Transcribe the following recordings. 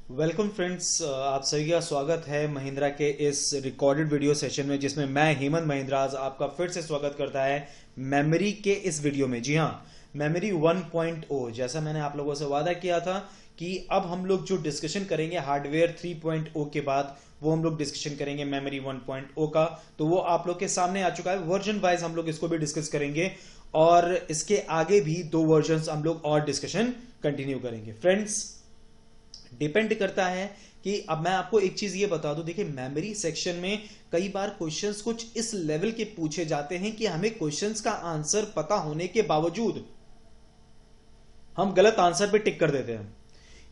Welcome friends, आप सभी का स्वागत है महिंद्रा के इस रिकॉर्डेड वीडियो सेशन में, जिसमें मैं हेमंत महिंद्रा आज आपका फिर से स्वागत करता है मेमोरी के इस वीडियो में। जी हाँ, मेमोरी 1.0। जैसा मैंने आप लोगों से वादा किया था कि अब हम लोग जो डिस्कशन करेंगे हार्डवेयर 3.0 के बाद, वो हम लोग डिस्कशन करेंगे मेमोरी 1.0 का। तो वो आप लोग के सामने आ चुका है। वर्जन वाइज हम लोग इसको भी डिस्कस करेंगे और इसके आगे भी 2 वर्जन हम लोग और डिस्कशन कंटिन्यू करेंगे। फ्रेंड्स, डिपेंड करता है कि अब मैं आपको एक चीज ये बता दूं। देखिए, मेमोरी सेक्शन में कई बार क्वेश्चंस कुछ इस लेवल के पूछे जाते हैं कि हमें क्वेश्चंस का आंसर पता होने के बावजूद हम गलत आंसर पे टिक कर देते हैं।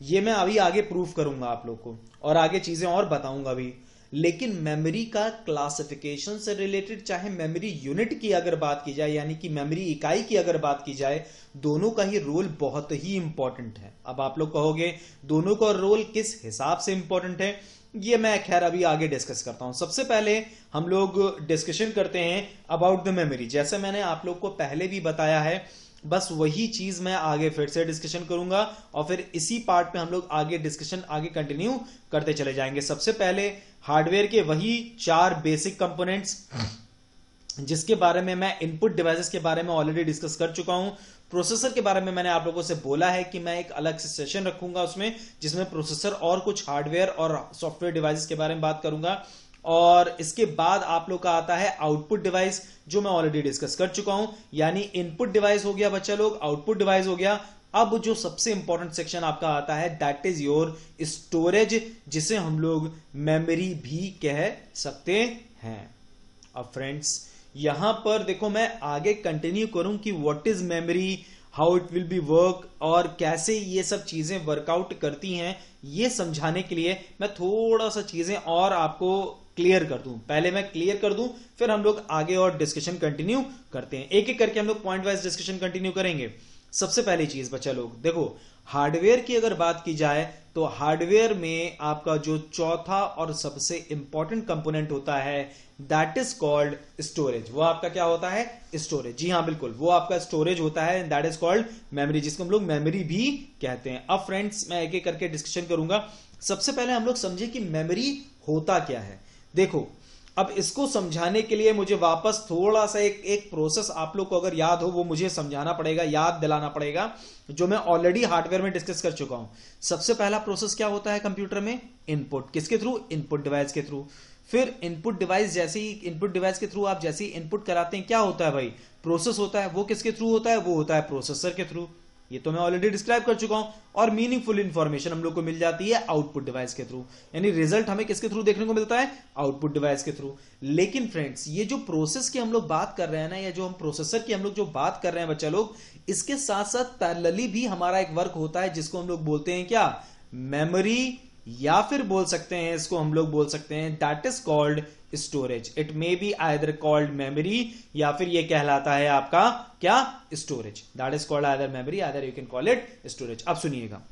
ये मैं अभी आगे प्रूफ करूंगा आप लोग को और आगे चीजें और बताऊंगा भी। लेकिन मेमोरी का क्लासिफिकेशन से रिलेटेड, चाहे मेमोरी यूनिट की अगर बात की जाए, यानी कि मेमोरी इकाई की अगर बात की जाए, दोनों का ही रोल बहुत ही इंपॉर्टेंट है। अब आप लोग कहोगे दोनों का रोल किस हिसाब से इंपॉर्टेंट है, ये मैं खैर अभी आगे डिस्कस करता हूं। सबसे पहले हम लोग डिस्कशन करते हैं अबाउट द मेमोरी। जैसे मैंने आप लोग को पहले भी बताया है, बस वही चीज मैं आगे फिर से डिस्कशन करूंगा और फिर इसी पार्ट पे हम लोग आगे डिस्कशन आगे कंटिन्यू करते चले जाएंगे। सबसे पहले हार्डवेयर के वही 4 बेसिक कंपोनेंट्स जिसके बारे में मैं इनपुट डिवाइसेस के बारे में ऑलरेडी डिस्कस कर चुका हूं। प्रोसेसर के बारे में मैंने आप लोगों से बोला है कि मैं एक अलग से सेशन रखूंगा उसमें, जिसमें प्रोसेसर और कुछ हार्डवेयर और सॉफ्टवेयर डिवाइसेस के बारे में बात करूंगा। और इसके बाद आप लोग का आता है आउटपुट डिवाइस, जो मैं ऑलरेडी डिस्कस कर चुका हूं। यानी इनपुट डिवाइस हो गया बच्चा लोग, आउटपुट डिवाइस हो गया। अब जो सबसे इंपॉर्टेंट सेक्शन आपका आता है, दैट इज योर स्टोरेज, जिसे हम लोग मेमोरी भी कह सकते हैं। अब फ्रेंड्स, यहां पर देखो, मैं आगे कंटिन्यू करूं कि what is memory, how it will be work और कैसे ये सब चीजें वर्कआउट करती हैं, ये समझाने के लिए मैं थोड़ा सा चीजें और आपको क्लियर कर दूं। पहले मैं क्लियर कर दूं, फिर हम लोग आगे और डिस्कशन कंटिन्यू करते हैं। एक एक करके हम लोग पॉइंट वाइज डिस्कशन कंटिन्यू करेंगे। सबसे पहली चीज बच्चा लोग देखो, हार्डवेयर की अगर बात की जाए तो हार्डवेयर में आपका जो चौथा और सबसे इंपॉर्टेंट कंपोनेंट होता है, दैट इज कॉल्ड स्टोरेज। वो आपका क्या होता है? स्टोरेज। जी हाँ, बिल्कुल, वो आपका स्टोरेज होता है, दैट इज कॉल्ड मेमोरी, जिसको हम लोग मेमोरी भी कहते हैं। अब फ्रेंड्स, मैं एक एक करके डिस्कशन करूंगा। सबसे पहले हम लोग समझे कि मेमोरी होता क्या है। देखो, अब इसको समझाने के लिए मुझे वापस थोड़ा सा एक प्रोसेस आप लोग को अगर याद हो, वो मुझे समझाना पड़ेगा, याद दिलाना पड़ेगा, जो मैं ऑलरेडी हार्डवेयर में डिस्कस कर चुका हूं। सबसे पहला प्रोसेस क्या होता है कंप्यूटर में? इनपुट। किसके थ्रू? इनपुट डिवाइस के थ्रू। फिर इनपुट डिवाइस जैसे ही इनपुट डिवाइस के थ्रू आप जैसे ही इनपुट कराते हैं, क्या होता है भाई? प्रोसेस होता है। वो किसके थ्रू होता है? वो होता है प्रोसेसर के थ्रू। ये तो मैं ऑलरेडी डिस्क्राइब कर चुका हूं। और मीनिंगफुल इंफॉर्मेशन हम लोग को मिल जाती है आउटपुट डिवाइस के थ्रू, यानी रिजल्ट हमें किसके थ्रू देखने को मिलता है? आउटपुट डिवाइस के थ्रू। लेकिन फ्रेंड्स, ये जो प्रोसेस की हम लोग बात कर रहे हैं ना, या जो हम प्रोसेसर की हम लोग जो बात कर रहे हैं बच्चा लोग, इसके साथ साथ पैरेलली भी हमारा एक वर्क होता है, जिसको हम लोग बोलते हैं क्या? मेमोरी, या फिर बोल सकते हैं इसको हम लोग बोल सकते हैं that is called storage. It may be either called memory, या फिर ये कहलाता है आपका क्या? Storage. That is called either memory, either you can call it storage. अब सुनिएगा,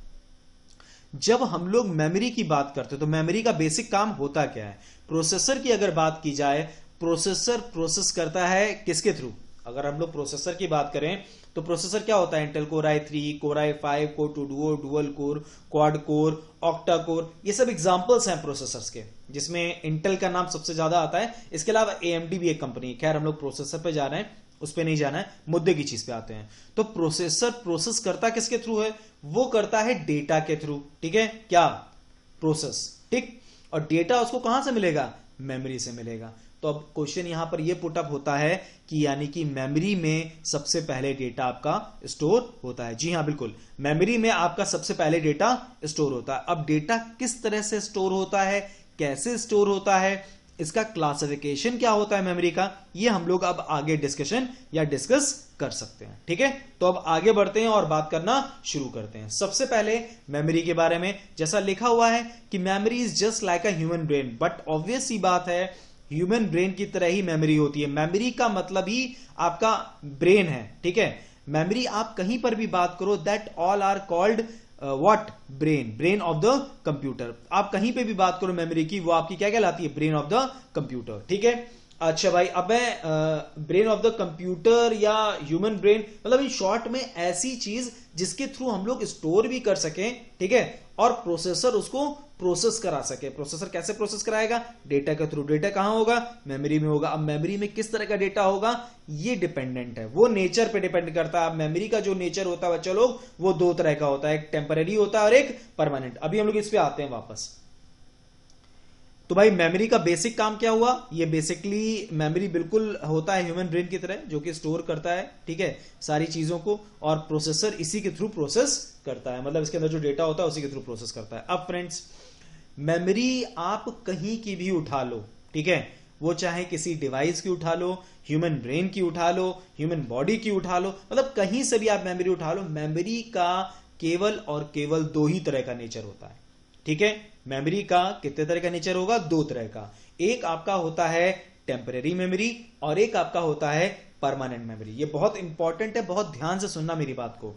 जब हम लोग मेमोरी की बात करते हैं तो मेमोरी का बेसिक काम होता क्या है? प्रोसेसर की अगर बात की जाए, प्रोसेसर प्रोसेस करता है किसके थ्रू? अगर हम लोग प्रोसेसर की बात करें तो प्रोसेसर क्या होता है? Intel core i3, core i5, core 2 Duo, dual core, quad core, octa core, ये सब एग्जांपल्स हैं प्रोसेसर्स के, जिसमें इंटेल का नाम सबसे ज्यादा आता है। इसके अलावा AMD भी एक कंपनी है। खैर, हम लोग प्रोसेसर पे जा रहे हैं, उस पे नहीं जाना है, मुद्दे की चीज पे आते हैं। तो प्रोसेसर प्रोसेस करता किसके थ्रू है? वो करता है डेटा के थ्रू। ठीक है, क्या? प्रोसेस। ठीक। और डेटा उसको कहां से मिलेगा? मेमोरी से मिलेगा। तो अब क्वेश्चन यहां पर यह पुटअप होता है कि यानी कि मेमोरी में सबसे पहले डेटा आपका स्टोर होता है। जी हां, बिल्कुल, मेमोरी में आपका सबसे पहले डेटा स्टोर होता है। अब डेटा किस तरह से स्टोर होता है, कैसे स्टोर होता है, इसका क्लासिफिकेशन क्या होता है मेमोरी का, ये हम लोग अब आगे डिस्कशन या डिस्कस कर सकते हैं। ठीक है, तो अब आगे बढ़ते हैं और बात करना शुरू करते हैं। सबसे पहले मेमोरी के बारे में, जैसा लिखा हुआ है कि memory is just like a human brain, but obvious सी बात है, ह्यूमन ब्रेन की तरह ही मेमोरी होती है। मेमोरी का मतलब ही आपका ब्रेन है। ठीक है, मेमोरी आप कहीं पर भी बात करो, that all are called what? Brain, brain of the computer. आप कहीं पे भी बात करो मेमोरी की, वो आपकी क्या कहलाती है? Brain of the computer. ठीक है, अच्छा भाई, अब मैं ब्रेन ऑफ द कंप्यूटर या ह्यूमन ब्रेन, मतलब इन शॉर्ट में ऐसी चीज जिसके थ्रू हम लोग स्टोर भी कर सकें, ठीक है, और प्रोसेसर उसको प्रोसेस करा सके। प्रोसेसर कैसे प्रोसेस कराएगा? डेटा के थ्रू। डेटा कहां होगा? मेमोरी में होगा। अब मेमोरी में किस तरह का डेटा होगा ये डिपेंडेंट है, वो नेचर पे डिपेंड करता है। अब मेमोरी का जो नेचर होता है बच्चा लोग, वो दो तरह का होता है, एक टेम्पररी होता है और एक परमानेंट। अभी हम लोग इस पे आते हैं वापस। तो भाई मेमोरी का बेसिक काम क्या हुआ? ये बेसिकली मेमोरी बिल्कुल होता है ह्यूमन ब्रेन की तरह, जो कि स्टोर करता है, ठीक है, सारी चीजों को, और प्रोसेसर इसी के थ्रू प्रोसेस करता है, मतलब इसके अंदर जो डेटा होता है उसी के थ्रू प्रोसेस करता है। अब फ्रेंड्स, मेमोरी आप कहीं की भी उठा लो, ठीक है, वो चाहे किसी डिवाइस की उठा लो, ह्यूमन ब्रेन की उठा लो, ह्यूमन बॉडी की उठा लो, मतलब कहीं से भी आप मेमोरी उठा लो, मेमोरी का केवल और केवल दो ही तरह का नेचर होता है, ठीक है। मेमोरी का कितने तरह का नेचर होगा? दो तरह का। एक आपका होता है टेम्परेरी मेमोरी और एक आपका होता है परमानेंट मेमोरी। ये बहुत इंपॉर्टेंट है, बहुत ध्यान से सुनना मेरी बात को।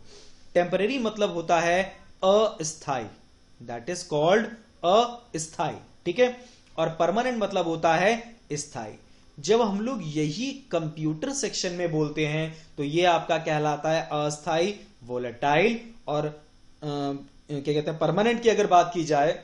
टेम्परेरी मतलब होता है अस्थाई, दैट इज कॉल्ड अस्थाई, ठीक है, और परमानेंट मतलब होता है स्थाई। जब हम लोग यही कंप्यूटर सेक्शन में बोलते हैं तो ये आपका कहलाता है अस्थाई, वोलेटाइल, और क्या कहते हैं, परमानेंट की अगर बात की जाए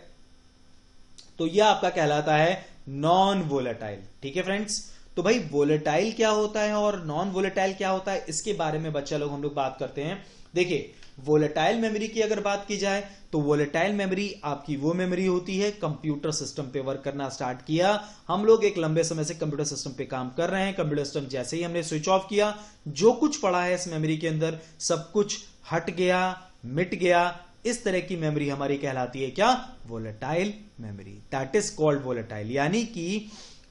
तो यह आपका कहलाता है नॉन वोलेटाइल, ठीक है फ्रेंड्स। तो भाई वोलेटाइल क्या होता है और नॉन वोलेटाइल क्या होता है, इसके बारे में बच्चा लोग हम लोग बात करते हैं। देखिए, वोलेटाइल मेमोरी की अगर बात की जाए तो वोलेटाइल मेमोरी आपकी वो मेमोरी होती है, कंप्यूटर सिस्टम पे वर्क करना स्टार्ट किया हम लोग, एक लंबे समय से कंप्यूटर सिस्टम पे काम कर रहे हैं, कंप्यूटर सिस्टम जैसे ही हमने स्विच ऑफ किया, जो कुछ पड़ा है इस मेमोरी के अंदर सब कुछ हट गया, मिट गया। इस तरह की मेमोरी हमारी कहलाती है क्या? Volatile memory, that is called volatile. यानी कि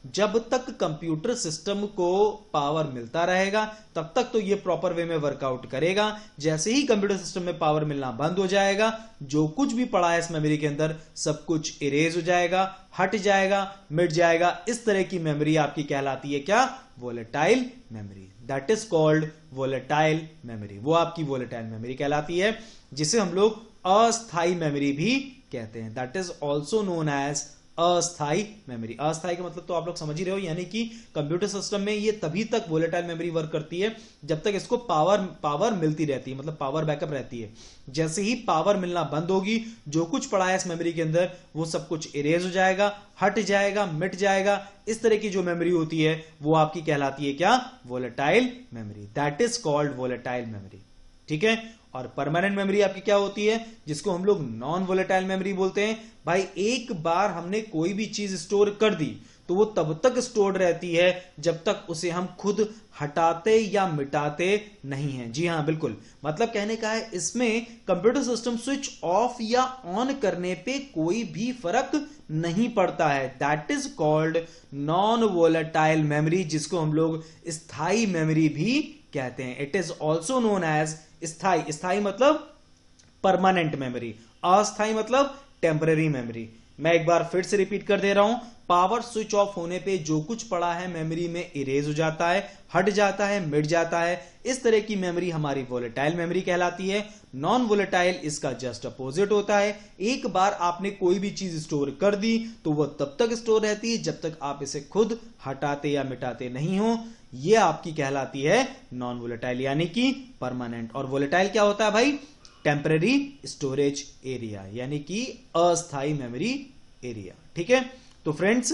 जब तक कंप्यूटर सिस्टम को पावर मिलता रहेगा तब तक तो ये प्रॉपर वे में वर्कआउट करेगा। जैसे ही कंप्यूटर सिस्टम में पावर मिलना बंद हो जाएगा, जो कुछ भी पड़ा है इस मेमोरी के अंदर सब कुछ इरेज हो जाएगा, हट जाएगा, मिट जाएगा। इस तरह की मेमोरी आपकी कहलाती है क्या? Volatile memory, that is called volatile memory. वो आपकी वोलेटाइल मेमोरी कहलाती है, जिसे हम लोग अस्थाई मेमोरी भी कहते हैं, that is also known as अस्थाई मेमोरी। अस्थाई का मतलब तो आप लोग समझ ही रहे हो, यानी कि कंप्यूटर सिस्टम में ये तभी तक वोलेटाइल मेमोरी वर्क करती है जब तक इसको पावर मिलती रहती है, मतलब पावर बैकअप रहती है। जैसे ही पावर मिलना बंद होगी, जो कुछ पड़ा है इस मेमोरी के अंदर वो सब कुछ इरेज हो जाएगा, हट जाएगा, मिट जाएगा। इस तरह की जो मेमोरी होती है वो आपकी कहलाती है क्या? Volatile memory, that is called volatile memory, ठीक है। और परमानेंट मेमोरी आपकी क्या होती है, जिसको हम लोग नॉन वोलेटाइल मेमोरी बोलते हैं। भाई एक बार हमने कोई भी चीज स्टोर कर दी तो वो तब तक स्टोर रहती है जब तक उसे हम खुद हटाते या मिटाते नहीं हैं। जी हां, बिल्कुल, मतलब कहने का है इसमें कंप्यूटर सिस्टम स्विच ऑफ या ऑन करने पे कोई भी फर्क नहीं पड़ता है, that is called non volatile memory, जिसको हम लोग स्थायी मेमोरी भी कहते हैं। It is also known as स्थाई। स्थाई मतलब परमानेंट मेमोरी, अस्थाई मतलब टेम्पररी मेमोरी। मैं एक बार फिर से रिपीट कर दे रहा हूं, पावर स्विच ऑफ होने पे जो कुछ पड़ा है मेमोरी में इरेज हो जाता है, हट जाता है, मिट जाता है। इस तरह की मेमोरी हमारी वोलेटाइल मेमोरी कहलाती है। नॉन वोलेटाइल इसका जस्ट अपोजिट होता है। एक बार आपने कोई भी चीज स्टोर कर दी तो वह तब तक स्टोर रहती है जब तक आप इसे खुद हटाते या मिटाते नहीं हो। यह आपकी कहलाती है नॉन वोलेटाइल, यानी कि परमानेंट। और वोलेटाइल क्या होता है भाई? टेम्पररी स्टोरेज एरिया, यानी कि अस्थाई मेमोरी एरिया, ठीक है। तो फ्रेंड्स,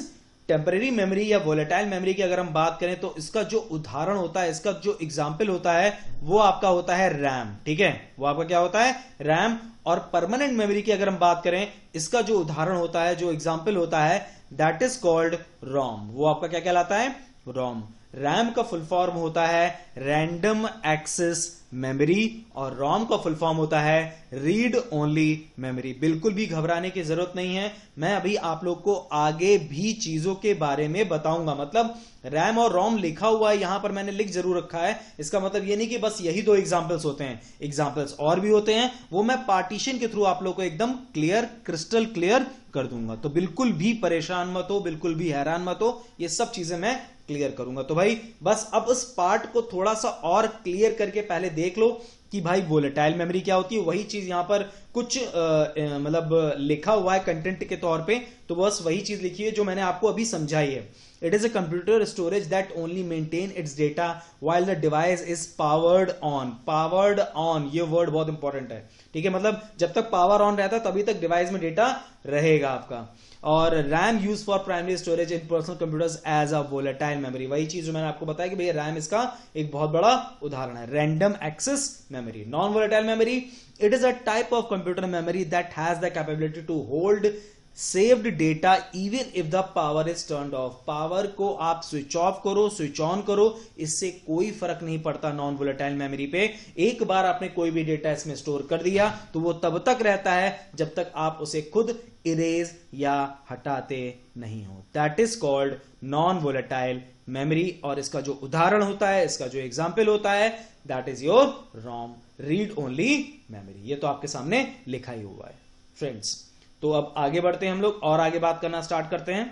टेम्पररी मेमोरी या वोलेटाइल मेमोरी की अगर हम बात करें तो इसका जो उदाहरण होता है, इसका जो एग्जाम्पल होता है वो आपका होता है रैम, ठीक है, वो आपका क्या होता है? रैम। और परमानेंट मेमोरी की अगर हम बात करें, इसका जो उदाहरण होता है, जो एग्जाम्पल होता है, दैट इज कॉल्ड रोम। वो आपका क्या कहलाता है? रोम। रैम का फुल फॉर्म होता है रैंडम एक्सेस मेमोरी और रोम का फुल फॉर्म होता है रीड ओनली मेमोरी। बिल्कुल भी घबराने की जरूरत नहीं है, मैं अभी आप लोग को आगे भी चीजों के बारे में बताऊंगा। मतलब रैम और रोम लिखा हुआ है यहां पर, मैंने लिख जरूर रखा है, इसका मतलब ये नहीं कि बस यही दो एग्जांपल्स होते हैं, एग्जांपल्स और भी होते हैं, वो मैं पार्टीशन के थ्रू आप लोग को एकदम क्लियर, क्रिस्टल क्लियर कर दूंगा। तो बिल्कुल भी परेशान मत हो, बिल्कुल भी हैरान मत हो, ये सब चीजें मैं क्लियर करूंगा। तो भाई बस अब उस पार्ट को थोड़ा सा और क्लियर करके पहले देख लो कि भाई वोलेटाइल मेमोरी क्या होती है। वही चीज यहां पर कुछ मतलब लिखा हुआ है कंटेंट के तौर पे, तो बस वही चीज लिखी है जो मैंने आपको अभी समझाई है। It is a computer storage that only maintain its data while the device is powered on. Powered on, ये वर्ड बहुत इंपॉर्टेंट है, ठीक है, मतलब जब तक पावर ऑन रहता है तभी तक डिवाइस में डेटा रहेगा आपका। और RAM use for primary storage in personal computers as a volatile memory, वही चीज जो मैंने आपको बताया कि भैया रैम इसका एक बहुत बड़ा उदाहरण है। Random access memory, non volatile memory, it is a type of computer memory that has the capability to hold saved data even if the power is turned off. Power को आप स्विच ऑफ करो, switch on करो, इससे कोई फर्क नहीं पड़ता non volatile memory पे। एक बार आपने कोई भी डेटा इसमें स्टोर कर दिया तो वो तब तक रहता है जब तक आप उसे खुद इरेज या हटाते नहीं हो। That is called non volatile memory. और इसका जो उदाहरण होता है, इसका जो एग्जाम्पल होता है, that is your ROM, read only memory. ये तो आपके सामने लिखा ही हुआ है फ्रेंड्स। तो अब आगे बढ़ते हैं हम लोग और आगे बात करना स्टार्ट करते हैं।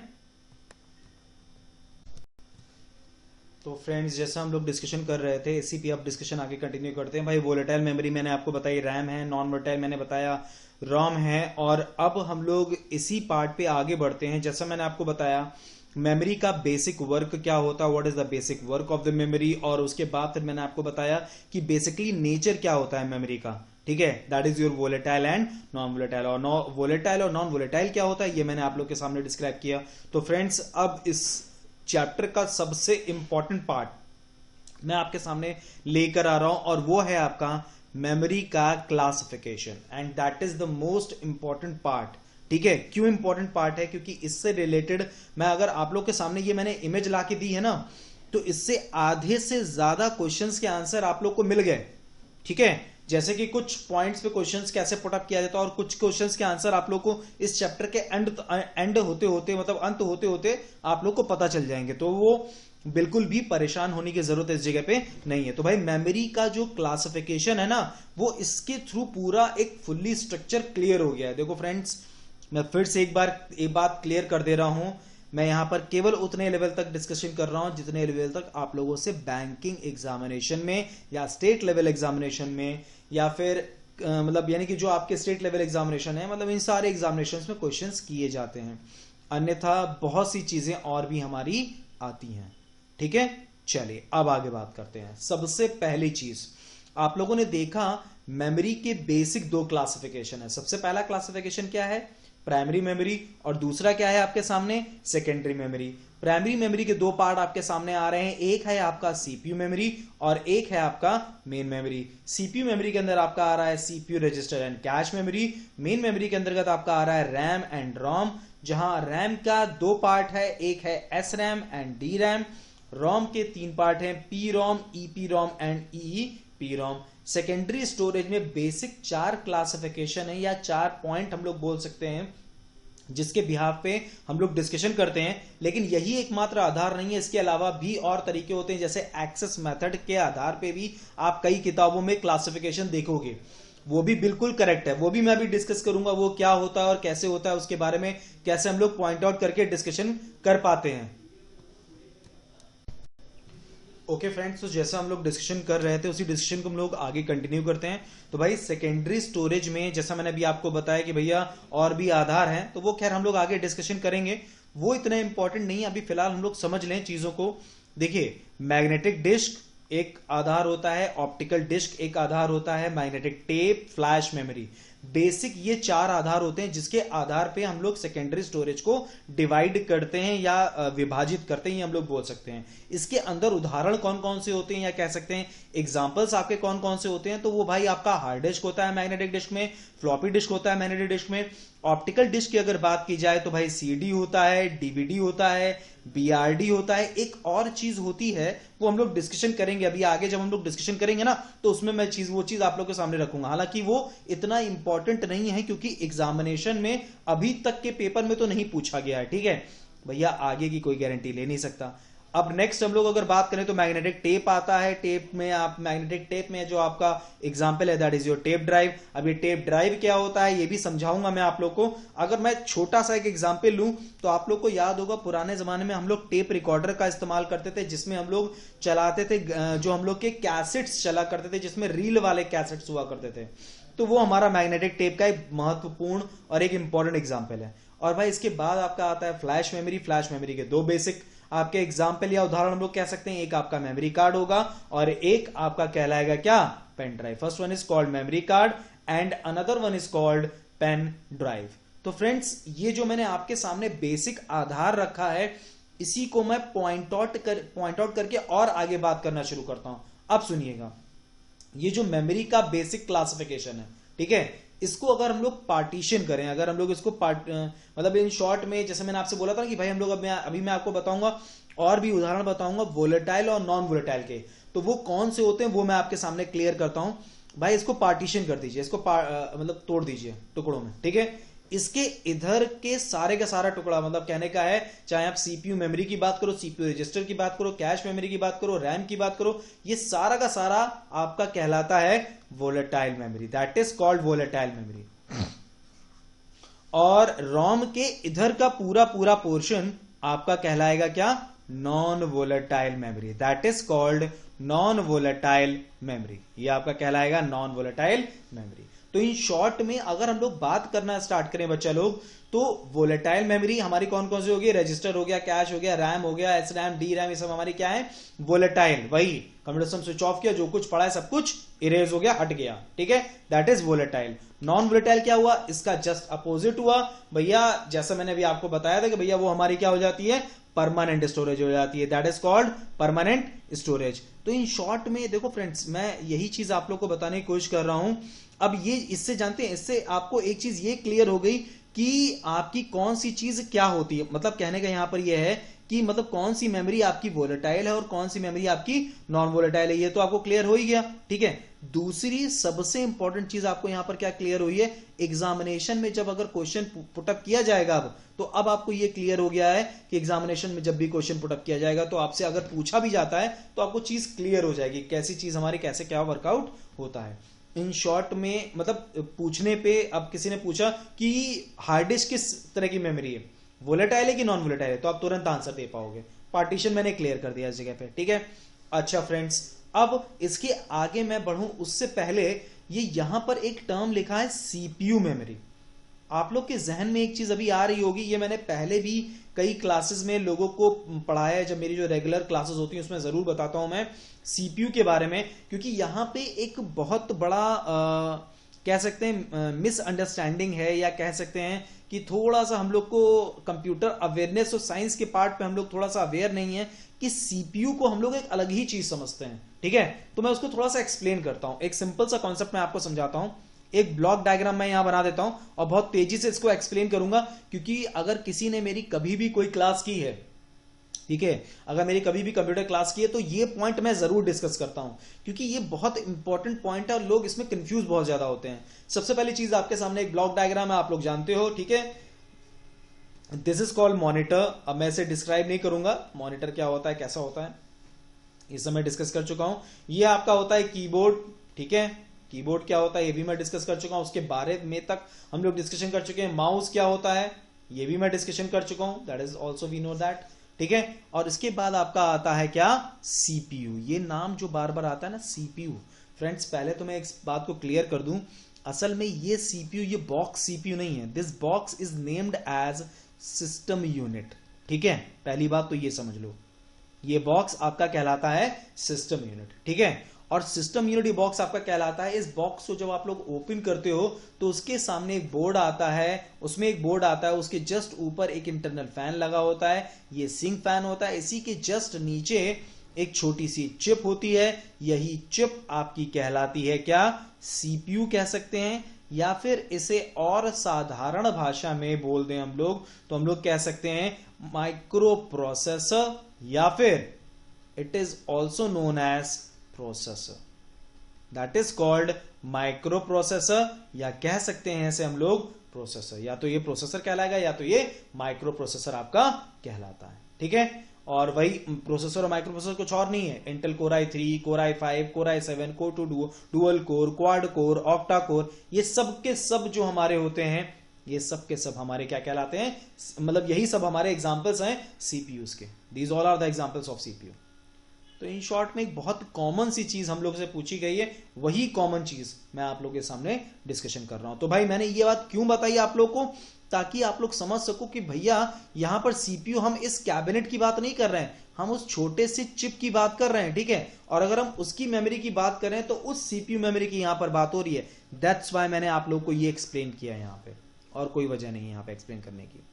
तो फ्रेंड्स, जैसा हम लोग डिस्कशन कर रहे थे इसी पे अब डिस्कशन आगे कंटिन्यू करते हैं। भाई वोलेटाइल मेमोरी मैंने आपको बताई रैम है, नॉन वोलेटाइल मैंने बताया रोम है। और अब हम लोग इसी पार्ट पे आगे बढ़ते हैं। जैसा मैंने आपको बताया मेमोरी का बेसिक वर्क क्या होता है, what is the basic work of the memory, और उसके बाद फिर मैंने आपको बताया कि बेसिकली नेचर क्या होता है मेमोरी का, ठीक है, that is your volatile and non volatile. और वोलेटाइल और नॉन वोलेटाइल क्या होता है ये मैंने आप लोग के सामने डिस्क्राइब किया। तो फ्रेंड्स, अब इस चैप्टर का सबसे इंपॉर्टेंट पार्ट मैं आपके सामने लेकर आ रहा हूं और वो है आपका मेमोरी का classification, and that is the most important part. ठीक है, क्यों इंपॉर्टेंट पार्ट है? क्योंकि इससे रिलेटेड मैं अगर आप लोग के सामने ये मैंने इमेज ला के दी है ना, तो इससे आधे से ज्यादा क्वेश्चंस के आंसर आप लोग को मिल गए। ठीक है, जैसे कि कुछ पॉइंट्स पे क्वेश्चंस कैसे पुटअप किया जाता है और कुछ क्वेश्चंस के आंसर आप लोग को इस चैप्टर के एंड होते होते मतलब अंत होते होते आप लोग को पता चल जाएंगे। तो वो बिल्कुल भी परेशान होने की जरूरत इस जगह पे नहीं है। तो भाई मेमोरी का जो क्लासिफिकेशन है ना, वो इसके थ्रू पूरा एक फुल्ली स्ट्रक्चर क्लियर हो गया है। देखो फ्रेंड्स, मैं फिर से एक बात क्लियर कर दे रहा हूं। मैं यहां पर केवल उतने लेवल तक डिस्कशन कर रहा हूं जितने लेवल तक आप लोगों से बैंकिंग एग्जामिनेशन में या स्टेट लेवल एग्जामिनेशन में या फिर मतलब यानी कि जो आपके स्टेट लेवल एग्जामिनेशन है, मतलब इन सारे एग्जामिनेशन में क्वेश्चंस किए जाते हैं। अन्यथा बहुत सी चीजें और भी हमारी आती हैं। ठीक है, चलिए अब आगे बात करते हैं। सबसे पहली चीज आप लोगों ने देखा मेमोरी के बेसिक दो क्लासिफिकेशन है। सबसे पहला क्लासिफिकेशन क्या है? प्राइमरी मेमोरी, और दूसरा क्या है आपके सामने? Secondary memory. प्राइमरी मेमोरी के दो पार्ट आपके सामने आ रहे हैं, एक है आपका सीपीयू मेमोरी और एक है आपका मेन मेमोरी। सीपीयू मेमोरी के अंदर आपका आ रहा है CPU register and cache memory. Main memory के अंतर्गत आपका आ रहा है रैम एंड रोम, जहां रैम का दो पार्ट है, एक है S RAM and D RAM. ROM के तीन पार्ट हैं, P ROM, EP ROM and EEP ROM. Secondary storage में बेसिक चार क्लासिफिकेशन है या चार पॉइंट हम लोग बोल सकते हैं जिसके बिहाफ पे हम लोग डिस्कशन करते हैं। लेकिन यही एकमात्र आधार नहीं है, इसके अलावा भी और तरीके होते हैं। जैसे एक्सेस मेथड के आधार पे भी आप कई किताबों में क्लासिफिकेशन देखोगे, वो भी बिल्कुल करेक्ट है, वो भी मैं अभी डिस्कस करूंगा वो क्या होता है और कैसे होता है, उसके बारे में कैसे हम लोग पॉइंट आउट करके डिस्कशन कर पाते हैं। ओके फ्रेंड्स, तो जैसा हम लोग डिस्कशन कर रहे थे उसी डिस्कशन को हम लोग आगे कंटिन्यू करते हैं। तो भाई सेकेंडरी स्टोरेज में जैसा मैंने अभी आपको बताया कि भैया और भी आधार हैं, तो वो खैर हम लोग आगे डिस्कशन करेंगे, वो इतना इंपॉर्टेंट नहीं है। अभी फिलहाल हम लोग समझ लें चीजों को। देखिए, मैग्नेटिक डिस्क एक आधार होता है, ऑप्टिकल डिस्क एक आधार होता है, magnetic tape, flash memory. Basic ये चार आधार होते हैं जिसके आधार पे हम लोग सेकेंडरी स्टोरेज को डिवाइड करते हैं या विभाजित करते हैं, हम लोग बोल सकते हैं। इसके अंदर उदाहरण कौन कौन से होते हैं या कह सकते हैं एग्जांपल्स आपके कौन कौन से होते हैं, तो वो भाई आपका हार्ड डिस्क होता है मैग्नेटिक डिस्क में, फ्लॉपी डिस्क होता है मैग्नेटिक डिस्क में। ऑप्टिकल डिस्क की अगर बात की जाए तो भाई सीडी होता है, डीवीडी होता है, बीआरडी होता है। एक और चीज होती है वो हम लोग डिस्कशन करेंगे अभी आगे, जब हम लोग डिस्कशन करेंगे ना तो उसमें मैं वो चीज आप लोग के सामने रखूंगा। हालांकि वो इतना इंपॉर्टेंट नहीं है क्योंकि एग्जामिनेशन में अभी तक के पेपर में तो नहीं पूछा गया है। ठीक है भैया, आगे की कोई गारंटी ले नहीं सकता। अब नेक्स्ट हम लोग अगर बात करें तो मैग्नेटिक टेप आता है। टेप में आप मैग्नेटिक टेप में जो आपका एग्जांपल है that is your tape drive. अब ये टेप ड्राइव क्या होता है ये भी समझाऊंगा मैं आप लोग को। अगर मैं छोटा सा एक एग्जांपल लूं तो आप लोग को याद होगा पुराने जमाने में हम लोग टेप रिकॉर्डर का इस्तेमाल करते थे, जिसमें हम लोग चलाते थे जो हम लोग के कैसेट्स चला करते थे, जिसमें रील वाले कैसेट्स हुआ करते थे। तो वो हमारा मैग्नेटिक टेप का एक महत्वपूर्ण और एक इंपॉर्टेंट एग्जाम्पल है। और भाई इसके बाद आपका आता है फ्लैश मेमोरी। फ्लैश मेमोरी के दो बेसिक आपके एग्जाम्पल या उदाहरण हम लोग कह सकते हैं, एक आपका मेमोरी कार्ड होगा और एक आपका कहलाएगा क्या, pen drive. First one is called memory card and another one is called pen drive. तो फ्रेंड्स ये जो मैंने आपके सामने बेसिक आधार रखा है, इसी को मैं पॉइंट आउट करके और आगे बात करना शुरू करता हूं। अब सुनिएगा, ये जो मेमोरी का बेसिक क्लासिफिकेशन है, ठीक है, इसको अगर हम लोग पार्टीशन करें, अगर हम लोग इसको मतलब इन शॉर्ट में, जैसे मैंने आपसे बोला था कि भाई हम लोग अभी मैं आपको बताऊंगा और भी उदाहरण बताऊंगा वोलेटाइल और नॉन वोलेटाइल के, तो वो कौन से होते हैं वो मैं आपके सामने क्लियर करता हूं। भाई इसको पार्टीशन कर दीजिए, इसको मतलब तोड़ दीजिए टुकड़ों में, ठीक है। इसके इधर के सारे का सारा टुकड़ा, मतलब कहने का है, चाहे आप सीपीयू मेमोरी की बात करो, सीपीयू रजिस्टर की बात करो, कैश मेमोरी की बात करो, रैम की बात करो, ये सारा का सारा आपका कहलाता है volatile memory, that is called volatile memory. और रोम के इधर का पूरा पूरा पोर्शन आपका कहलाएगा क्या, non volatile memory, that is called non volatile memory. ये आपका कहलाएगा नॉन वोलेटाइल मेमोरी। तो इन शॉर्ट में अगर हम लोग बात करना स्टार्ट करें बच्चा लोग, तो वोलेटाइल मेमोरी हमारी कौन कौन सी होगी, रजिस्टर हो गया, कैश हो गया, रैम हो गया, एस रैम, डी रैम, ये सब हमारी क्या है, वोलेटाइल। वही कंप्यूटर सिस्टम स्विच ऑफ किया, जो कुछ पड़ा है सब कुछ इरेज हो गया, हट गया, ठीक है, that is volatile. Non volatile क्या हुआ, इसका जस्ट अपोजिट हुआ भैया, जैसा मैंने अभी आपको बताया था कि भैया वो हमारी क्या हो जाती है, परमानेंट स्टोरेज हो जाती है, that is called permanent storage. तो इन शॉर्ट में देखो फ्रेंड्स, मैं यही चीज आप लोग को बताने की कोशिश कर रहा हूं। अब ये इससे जानते हैं, इससे आपको एक चीज ये क्लियर हो गई कि आपकी कौन सी चीज क्या होती है, मतलब कहने का यहां पर यह है कि मतलब कौन सी मेमोरी आपकी वोलेटाइल है और कौन सी मेमोरी आपकी नॉन वोलेटाइल है, ये तो आपको क्लियर हो ही गया, ठीक है। दूसरी सबसे इंपॉर्टेंट चीज आपको यहां पर क्या क्लियर हुई है, एग्जामिनेशन में जब अगर क्वेश्चन पुटअप किया जाएगा अब, तो अब आपको ये क्लियर हो गया है कि एग्जामिनेशन में जब भी क्वेश्चन पुटअप किया जाएगा तो आपसे अगर पूछा भी जाता है तो आपको चीज क्लियर हो जाएगी, कैसी चीज हमारी कैसे क्या वर्कआउट होता है। इन शॉर्ट में मतलब पूछने पे, अब किसी ने पूछा कि हार्ड डिस्क किस तरह की मेमोरी है, वोलेटाइल है कि नॉन वोलेटाइल है, तो आप तुरंत आंसर दे पाओगे। पार्टीशन मैंने क्लियर कर दिया इस जगह पे, ठीक है। अच्छा फ्रेंड्स, अब इसके आगे मैं बढ़ूं उससे पहले ये यहां पर एक टर्म लिखा है सीपीयू मेमोरी। आप लोग के जहन में एक चीज अभी आ रही होगी, ये मैंने पहले भी कई क्लासेस में लोगों को पढ़ाया है, जब मेरी जो रेगुलर क्लासेस होती हैं उसमें जरूर बताता हूं मैं सीपीयू के बारे में, क्योंकि यहां पे एक बहुत बड़ा कह सकते हैं मिसअंडरस्टैंडिंग है, या कह सकते हैं कि थोड़ा सा हम लोग को कंप्यूटर अवेयरनेस और साइंस के पार्ट पे हम लोग थोड़ा सा अवेयर नहीं है कि सीपीयू को हम लोग एक अलग ही चीज समझते हैं, ठीक है। तो मैं उसको थोड़ा सा एक्सप्लेन करता हूं, एक सिंपल सा कॉन्सेप्ट मैं आपको समझाता हूं। एक ब्लॉक डायग्राम मैं यहां बना देता हूं और बहुत तेजी से इसको एक्सप्लेन करूंगा, क्योंकि अगर किसी ने मेरी कभी भी कोई क्लास की है, ठीक है, अगर मेरी कभी भी कंप्यूटर क्लास की है, तो ये पॉइंट मैं जरूर डिस्कस करता हूं, क्योंकि ये बहुत इंपॉर्टेंट पॉइंट है और लोग इसमें कंफ्यूज बहुत ज्यादा होते हैं। सबसे पहली चीज आपके सामने एक ब्लॉक डायग्राम है, आप लोग जानते हो, ठीक है। This is called monitor. अब मैं इसे डिस्क्राइब नहीं करूंगा, मॉनिटर क्या होता है, कैसा होता है, इस समय डिस्कस कर चुका हूं। ये आपका होता है कीबोर्ड, ठीक है, कीबोर्ड क्या होता है ये भी मैं डिस्कस कर चुका हूं, उसके बारे में तक हम लोग डिस्कशन कर चुके हैं। माउस क्या होता है ये भी मैं डिस्कशन कर चुका हूं, that is also we know that, ठीक है। और इसके बाद आपका आता है क्या, सीपीयू। ये नाम जो बार बार आता है ना सीपीयू, फ्रेंड्स पहले तो मैं एक बात को क्लियर कर दूं, असल में ये सीपीयू, ये बॉक्स सीपीयू नहीं है, this box is named as system unit, ठीक है। पहली बात तो ये समझ लो, ये बॉक्स आपका कहलाता है सिस्टम यूनिट, ठीक है। और सिस्टम यूनिट बॉक्स आपका कहलाता है, इस बॉक्स को जब आप लोग ओपन करते हो तो उसके सामने एक बोर्ड आता है, उसमें एक बोर्ड आता है, उसके जस्ट ऊपर एक इंटरनल फैन लगा होता है, ये सिंक फैन होता है, इसी के जस्ट नीचे एक छोटी सी चिप होती है, यही चिप आपकी कहलाती है क्या, सीपीयू कह सकते हैं, या फिर इसे और साधारण भाषा में बोल दें हम लोग तो हम लोग कह सकते हैं माइक्रो प्रोसेसर, या फिर it is also known as processor, that is called microprocessor, या कह सकते हैं इसे हम लोग प्रोसेसर, या तो ये प्रोसेसर कहलाएगा या तो ये माइक्रो प्रोसेसर आपका कहलाता है, ठीक है। और वही प्रोसेसर और माइक्रो प्रोसेसर कुछ और नहीं है, Intel core i3, core i5, core i7, core 2 dual core, quad core, octa core, ये सब के सब जो हमारे होते हैं, ये सब के सब हमारे क्या कहलाते हैं, मतलब यही सब हमारे एग्जांपल्स हैं सीपीयूज के, these all are the examples of CPU. तो इन शॉर्ट में एक बहुत कॉमन सी चीज हम लोग से पूछी गई है, वही कॉमन चीज मैं आप लोगों के सामने डिस्कशन कर रहा हूं। तो भाई मैंने ये बात क्यों बताई आप लोग को, ताकि आप लोग समझ सको कि भैया यहां पर सीपीयू हम इस कैबिनेट की बात नहीं कर रहे हैं, हम उस छोटे से चिप की बात कर रहे हैं, ठीक है। और अगर हम उसकी मेमोरी की बात करें तो उस सीपीयू मेमोरी की यहां पर बात हो रही है। दैट्स वाई मैंने आप लोग को ये एक्सप्लेन किया यहां पे, और कोई वजह नहीं है यहां पे एक्सप्लेन करने की।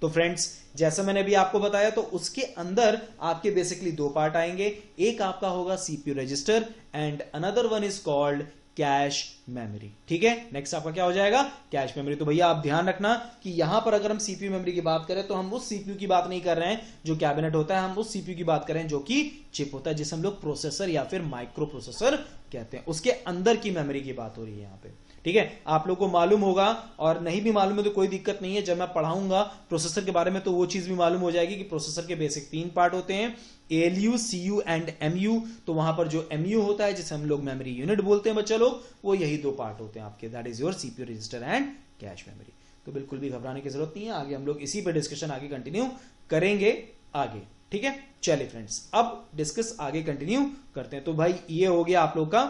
तो फ्रेंड्स जैसा मैंने अभी आपको बताया, तो उसके अंदर आपके बेसिकली दो पार्ट आएंगे, एक आपका होगा CPU register and another one is called cash memory, ठीक है। नेक्स्ट आपका क्या हो जाएगा, कैश मेमोरी। तो भैया आप ध्यान रखना कि यहां पर अगर हम सीपीयू मेमोरी की बात करें तो हम उस सीपीयू की बात नहीं कर रहे हैं जो कैबिनेट होता है, हम उस सीपीयू की बात कर रहे हैं जो कि चिप होता है, जिसे हम लोग प्रोसेसर या फिर माइक्रो प्रोसेसर कहते हैं, उसके अंदर की मेमोरी की बात हो रही है यहां पे, ठीक है। आप लोग को मालूम होगा, और नहीं भी मालूम है तो कोई दिक्कत नहीं है, जब मैं पढ़ाऊंगा प्रोसेसर के बारे में तो वो चीज भी मालूम हो जाएगी कि प्रोसेसर के बेसिक 3 पार्ट होते हैं, ALU, CU एंड MU। तो वहां पर जो MU होता है जिसे हम लोग मेमोरी यूनिट बोलते हैं बच्चा लोग, वो यही 2 पार्ट होते हैं आपके, that is your CPU register and cache memory. तो बिल्कुल भी घबराने की जरूरत नहीं है, आगे हम लोग इसी पे डिस्कशन आगे कंटिन्यू करेंगे आगे, ठीक है। चलिए फ्रेंड्स अब डिस्कस आगे कंटिन्यू करते हैं। तो भाई ये हो गया आप लोग का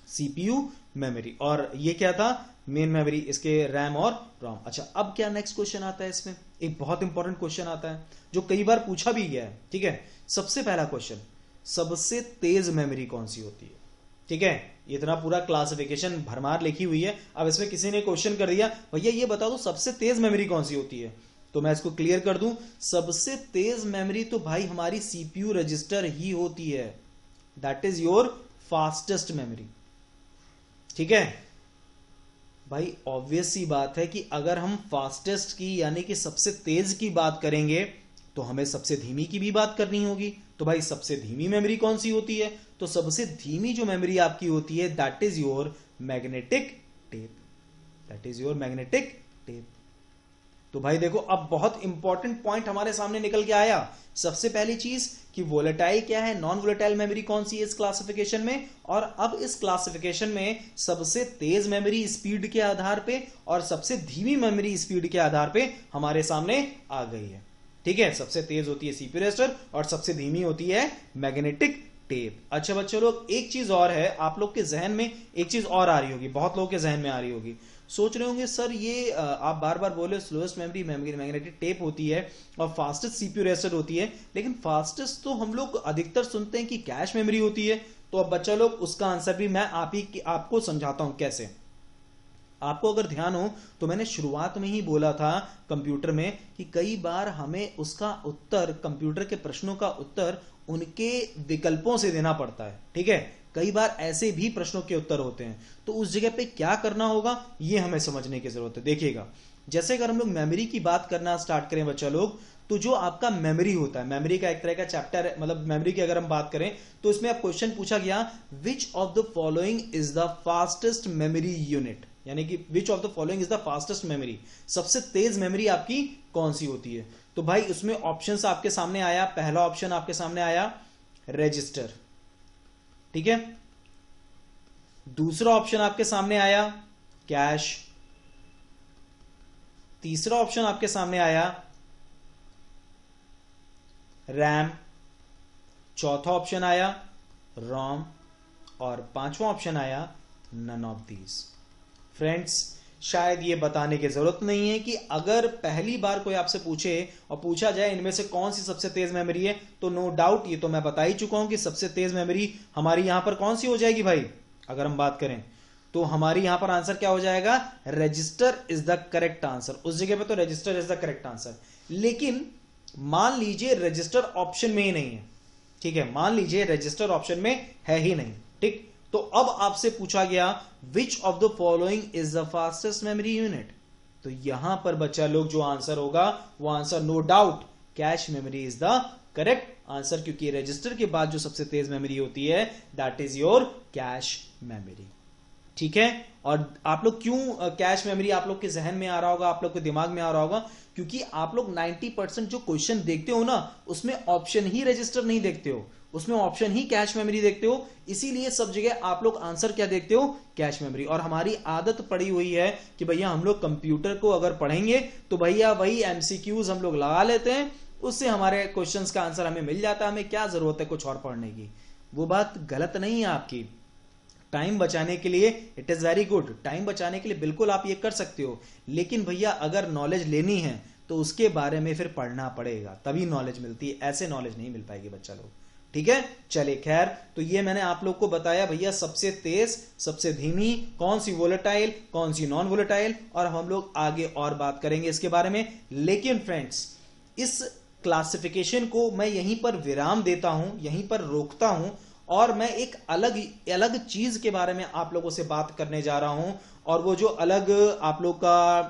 सीपीयू मेमोरी, और ये क्या था, मेन मेमोरी, इसके रैम और रोम। अच्छा अब क्या नेक्स्ट क्वेश्चन आता है, इसमें एक बहुत इंपॉर्टेंट क्वेश्चन आता है जो कई बार पूछा भी गया है, ठीक है। सबसे पहला क्वेश्चन, सबसे तेज मेमोरी कौन सी होती है, ठीक है। इतना पूरा क्लासिफिकेशन भरमार लिखी हुई है, अब इसमें किसी ने क्वेश्चन कर दिया भैया ये बता दो सबसे तेज मेमोरी कौन सी होती है, तो मैं इसको क्लियर कर दूं, सबसे तेज मेमोरी तो भाई हमारी सीपीयू रजिस्टर ही होती है, that is your fastest memory, ठीक है भाई। ऑब्वियस सी बात है कि अगर हम फास्टेस्ट की यानी कि सबसे तेज की बात करेंगे तो हमें सबसे धीमी की भी बात करनी होगी। तो भाई सबसे धीमी मेमोरी कौन सी होती है, तो सबसे धीमी जो मेमोरी आपकी होती है that is your magnetic tape, that is your magnetic tape. तो भाई देखो अब बहुत इंपॉर्टेंट पॉइंट हमारे सामने निकल के आया। सबसे पहली चीज कि वोलेटाइल क्या है, नॉन वोलेटाइल मेमोरी कौन सी है इस क्लासिफिकेशन में, और अब इस क्लासिफिकेशन में सबसे तेज मेमोरी स्पीड के आधार पे और सबसे धीमी मेमोरी स्पीड के आधार पे हमारे सामने आ गई है, ठीक है। सबसे तेज होती है सीपीयू रजिस्टर और सबसे धीमी होती है मैग्नेटिक टेप। अच्छा बच्चों लोग एक चीज और है, आप लोग के जहन में एक चीज और आ रही होगी, बहुत लोगों के जहन में आ रही होगी, सोच रहे होंगे सर ये आप बार बार बोले स्लोएस्ट मेमोरी मैग्नेटिक टेप होती है और फास्टेस्ट सीपीयू रजिस्टर होती है, लेकिन फास्टेस्ट तो हम लोग अधिकतर सुनते हैं कि कैश मेमोरी होती है। तो अब बच्चा लोग उसका आंसर भी मैं आपको समझाता हूं कैसे। आपको अगर ध्यान हो तो मैंने शुरुआत में ही बोला था कंप्यूटर में कि कई बार हमें उसका उत्तर, कंप्यूटर के प्रश्नों का उत्तर उनके विकल्पों से देना पड़ता है, ठीक है। कई बार ऐसे भी प्रश्नों के उत्तर होते हैं, तो उस जगह पे क्या करना होगा ये हमें समझने की जरूरत है। देखिएगा जैसे अगर हम लोग मेमोरी की बात करना स्टार्ट करें बच्चा लोग, तो जो आपका मेमोरी होता है, मेमोरी का एक तरह का चैप्टर है, मतलब मेमोरी की अगर हम बात करें तो इसमें आप क्वेश्चन पूछा गया which of the following is the fastest memory unit, यानी कि विच of the following is the fastest memory, सबसे तेज मेमोरी आपकी कौन सी होती है। तो भाई उसमें ऑप्शंस आपके सामने आया, पहला ऑप्शन आपके सामने आया रजिस्टर, ठीक है। दूसरा ऑप्शन आपके सामने आया कैश, तीसरा ऑप्शन आपके सामने आया रैम, चौथा ऑप्शन आया रोम, और पांचवा ऑप्शन आया नन ऑफ दीज। फ्रेंड्स शायद ये बताने की जरूरत नहीं है कि अगर पहली बार कोई आपसे पूछे और पूछा जाए इनमें से कौन सी सबसे तेज मेमोरी है, तो नो डाउट ये तो मैं बता ही चुका हूं कि सबसे तेज मेमोरी हमारी यहां पर कौन सी हो जाएगी भाई। अगर हम बात करें तो हमारी यहां पर आंसर क्या हो जाएगा, register is the correct answer. उस जगह पे तो register is the correct answer, लेकिन मान लीजिए रजिस्टर ऑप्शन में ही नहीं है, ठीक है। मान लीजिए रजिस्टर ऑप्शन में है ही नहीं, ठीक। तो अब आपसे पूछा गया which of the following is the fastest memory unit, तो यहां पर बच्चा लोग जो आंसर होगा वो answer no doubt cache memory is the correct answer, क्योंकि रजिस्टर के बाद जो सबसे तेज मेमोरी होती है that is your cache memory, ठीक है। और आप लोग क्यों कैश मेमोरी आप लोग के जहन में आ रहा होगा, आप लोग के दिमाग में आ रहा होगा, क्योंकि आप लोग 90% जो क्वेश्चन देखते हो ना उसमें ऑप्शन ही रजिस्टर नहीं देखते हो, उसमें ऑप्शन ही कैश मेमोरी देखते हो, इसीलिए सब जगह आप लोग आंसर क्या देखते हो, कैश मेमोरी। और हमारी आदत पड़ी हुई है कि भैया हम लोग कंप्यूटर को अगर पढ़ेंगे तो भैया वही एमसीक्यूज हम लोग लगा लेते हैं उससे हमारे क्वेश्चंस का आंसर हमें मिल जाता है, हमें क्या जरूरत है कुछ और पढ़ने की। वो बात गलत नहीं है आपकी, टाइम बचाने के लिए it is very good, time बचाने के लिए बिल्कुल आप ये कर सकते हो, लेकिन भैया अगर नॉलेज लेनी है तो उसके बारे में फिर पढ़ना पड़ेगा, तभी नॉलेज मिलती है, ऐसे नॉलेज नहीं मिल पाएगी बच्चा लोग। ठीक है, चलिए खैर, तो ये मैंने आप लोग को बताया भैया सबसे तेज सबसे धीमी, कौन सी वोलेटाइल कौन सी नॉन वोलेटाइल, और हम लोग आगे और बात करेंगे इसके बारे में। लेकिन फ्रेंड्स, इस क्लासिफिकेशन को मैं यहीं पर विराम देता हूं, यहीं पर रोकता हूं, और मैं एक अलग अलग चीज के बारे में आप लोगों से बात करने जा रहा हूं। और वो जो अलग आप लोग का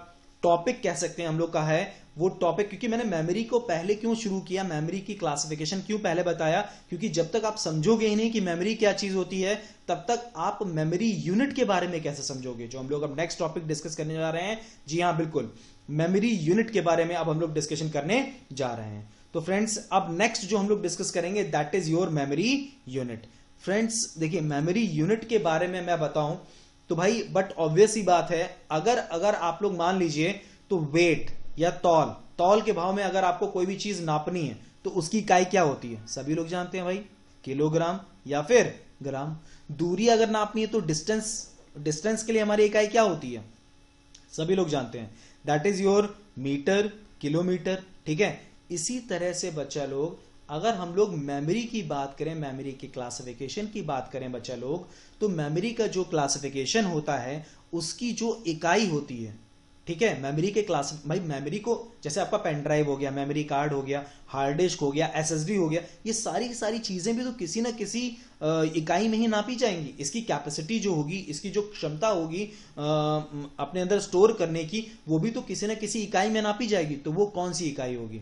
टॉपिक कह सकते हैं हम लोग का है, वो टॉपिक, क्योंकि मैंने मेमोरी को पहले क्यों शुरू किया, मेमोरी की क्लासिफिकेशन क्यों पहले बताया, क्योंकि जब तक आप समझोगे ही नहीं कि मेमोरी क्या चीज होती है, तब तक आप मेमोरी यूनिट के बारे में कैसे समझोगे, जो हम लोग अब नेक्स्ट टॉपिक डिस्कस करने जा रहे हैं। जी हाँ बिल्कुल, मेमोरी यूनिट के बारे में अब हम लोग डिस्कशन करने जा रहे हैं। तो फ्रेंड्स, अब नेक्स्ट जो हम लोग डिस्कस करेंगे that is your memory unit. Friends देखिए, मेमोरी यूनिट के बारे में मैं बताऊं तो भाई, बट ऑब्वियस ही बात है, अगर आप लोग मान लीजिए तो वेट या तौल के भाव में अगर आपको कोई भी चीज नापनी है तो उसकी इकाई क्या होती है, सभी लोग जानते हैं भाई, किलोग्राम या फिर ग्राम। दूरी अगर नापनी है तो डिस्टेंस के लिए हमारी इकाई क्या होती है, सभी लोग जानते हैं, that is your metre, kilometre. ठीक है, इसी तरह से बच्चा लोग, अगर हम लोग मेमोरी की बात करें, मेमोरी की क्लासिफिकेशन की बात करें बच्चा लोग, तो मेमोरी का जो क्लासिफिकेशन होता है उसकी जो इकाई होती है, ठीक है, मेमोरी के क्लास, भाई मेमोरी को, जैसे आपका पेन ड्राइव हो गया, मेमोरी कार्ड हो गया, हार्ड डिस्क हो गया, एसएसडी हो गया, ये सारी सारी चीजें भी तो किसी ना किसी इकाई में ही नापी जाएंगी। इसकी कैपेसिटी जो होगी, इसकी जो क्षमता होगी अपने अंदर स्टोर करने की, वो भी तो किसी ना किसी इकाई में नापी जाएगी। तो वो कौन सी इकाई होगी,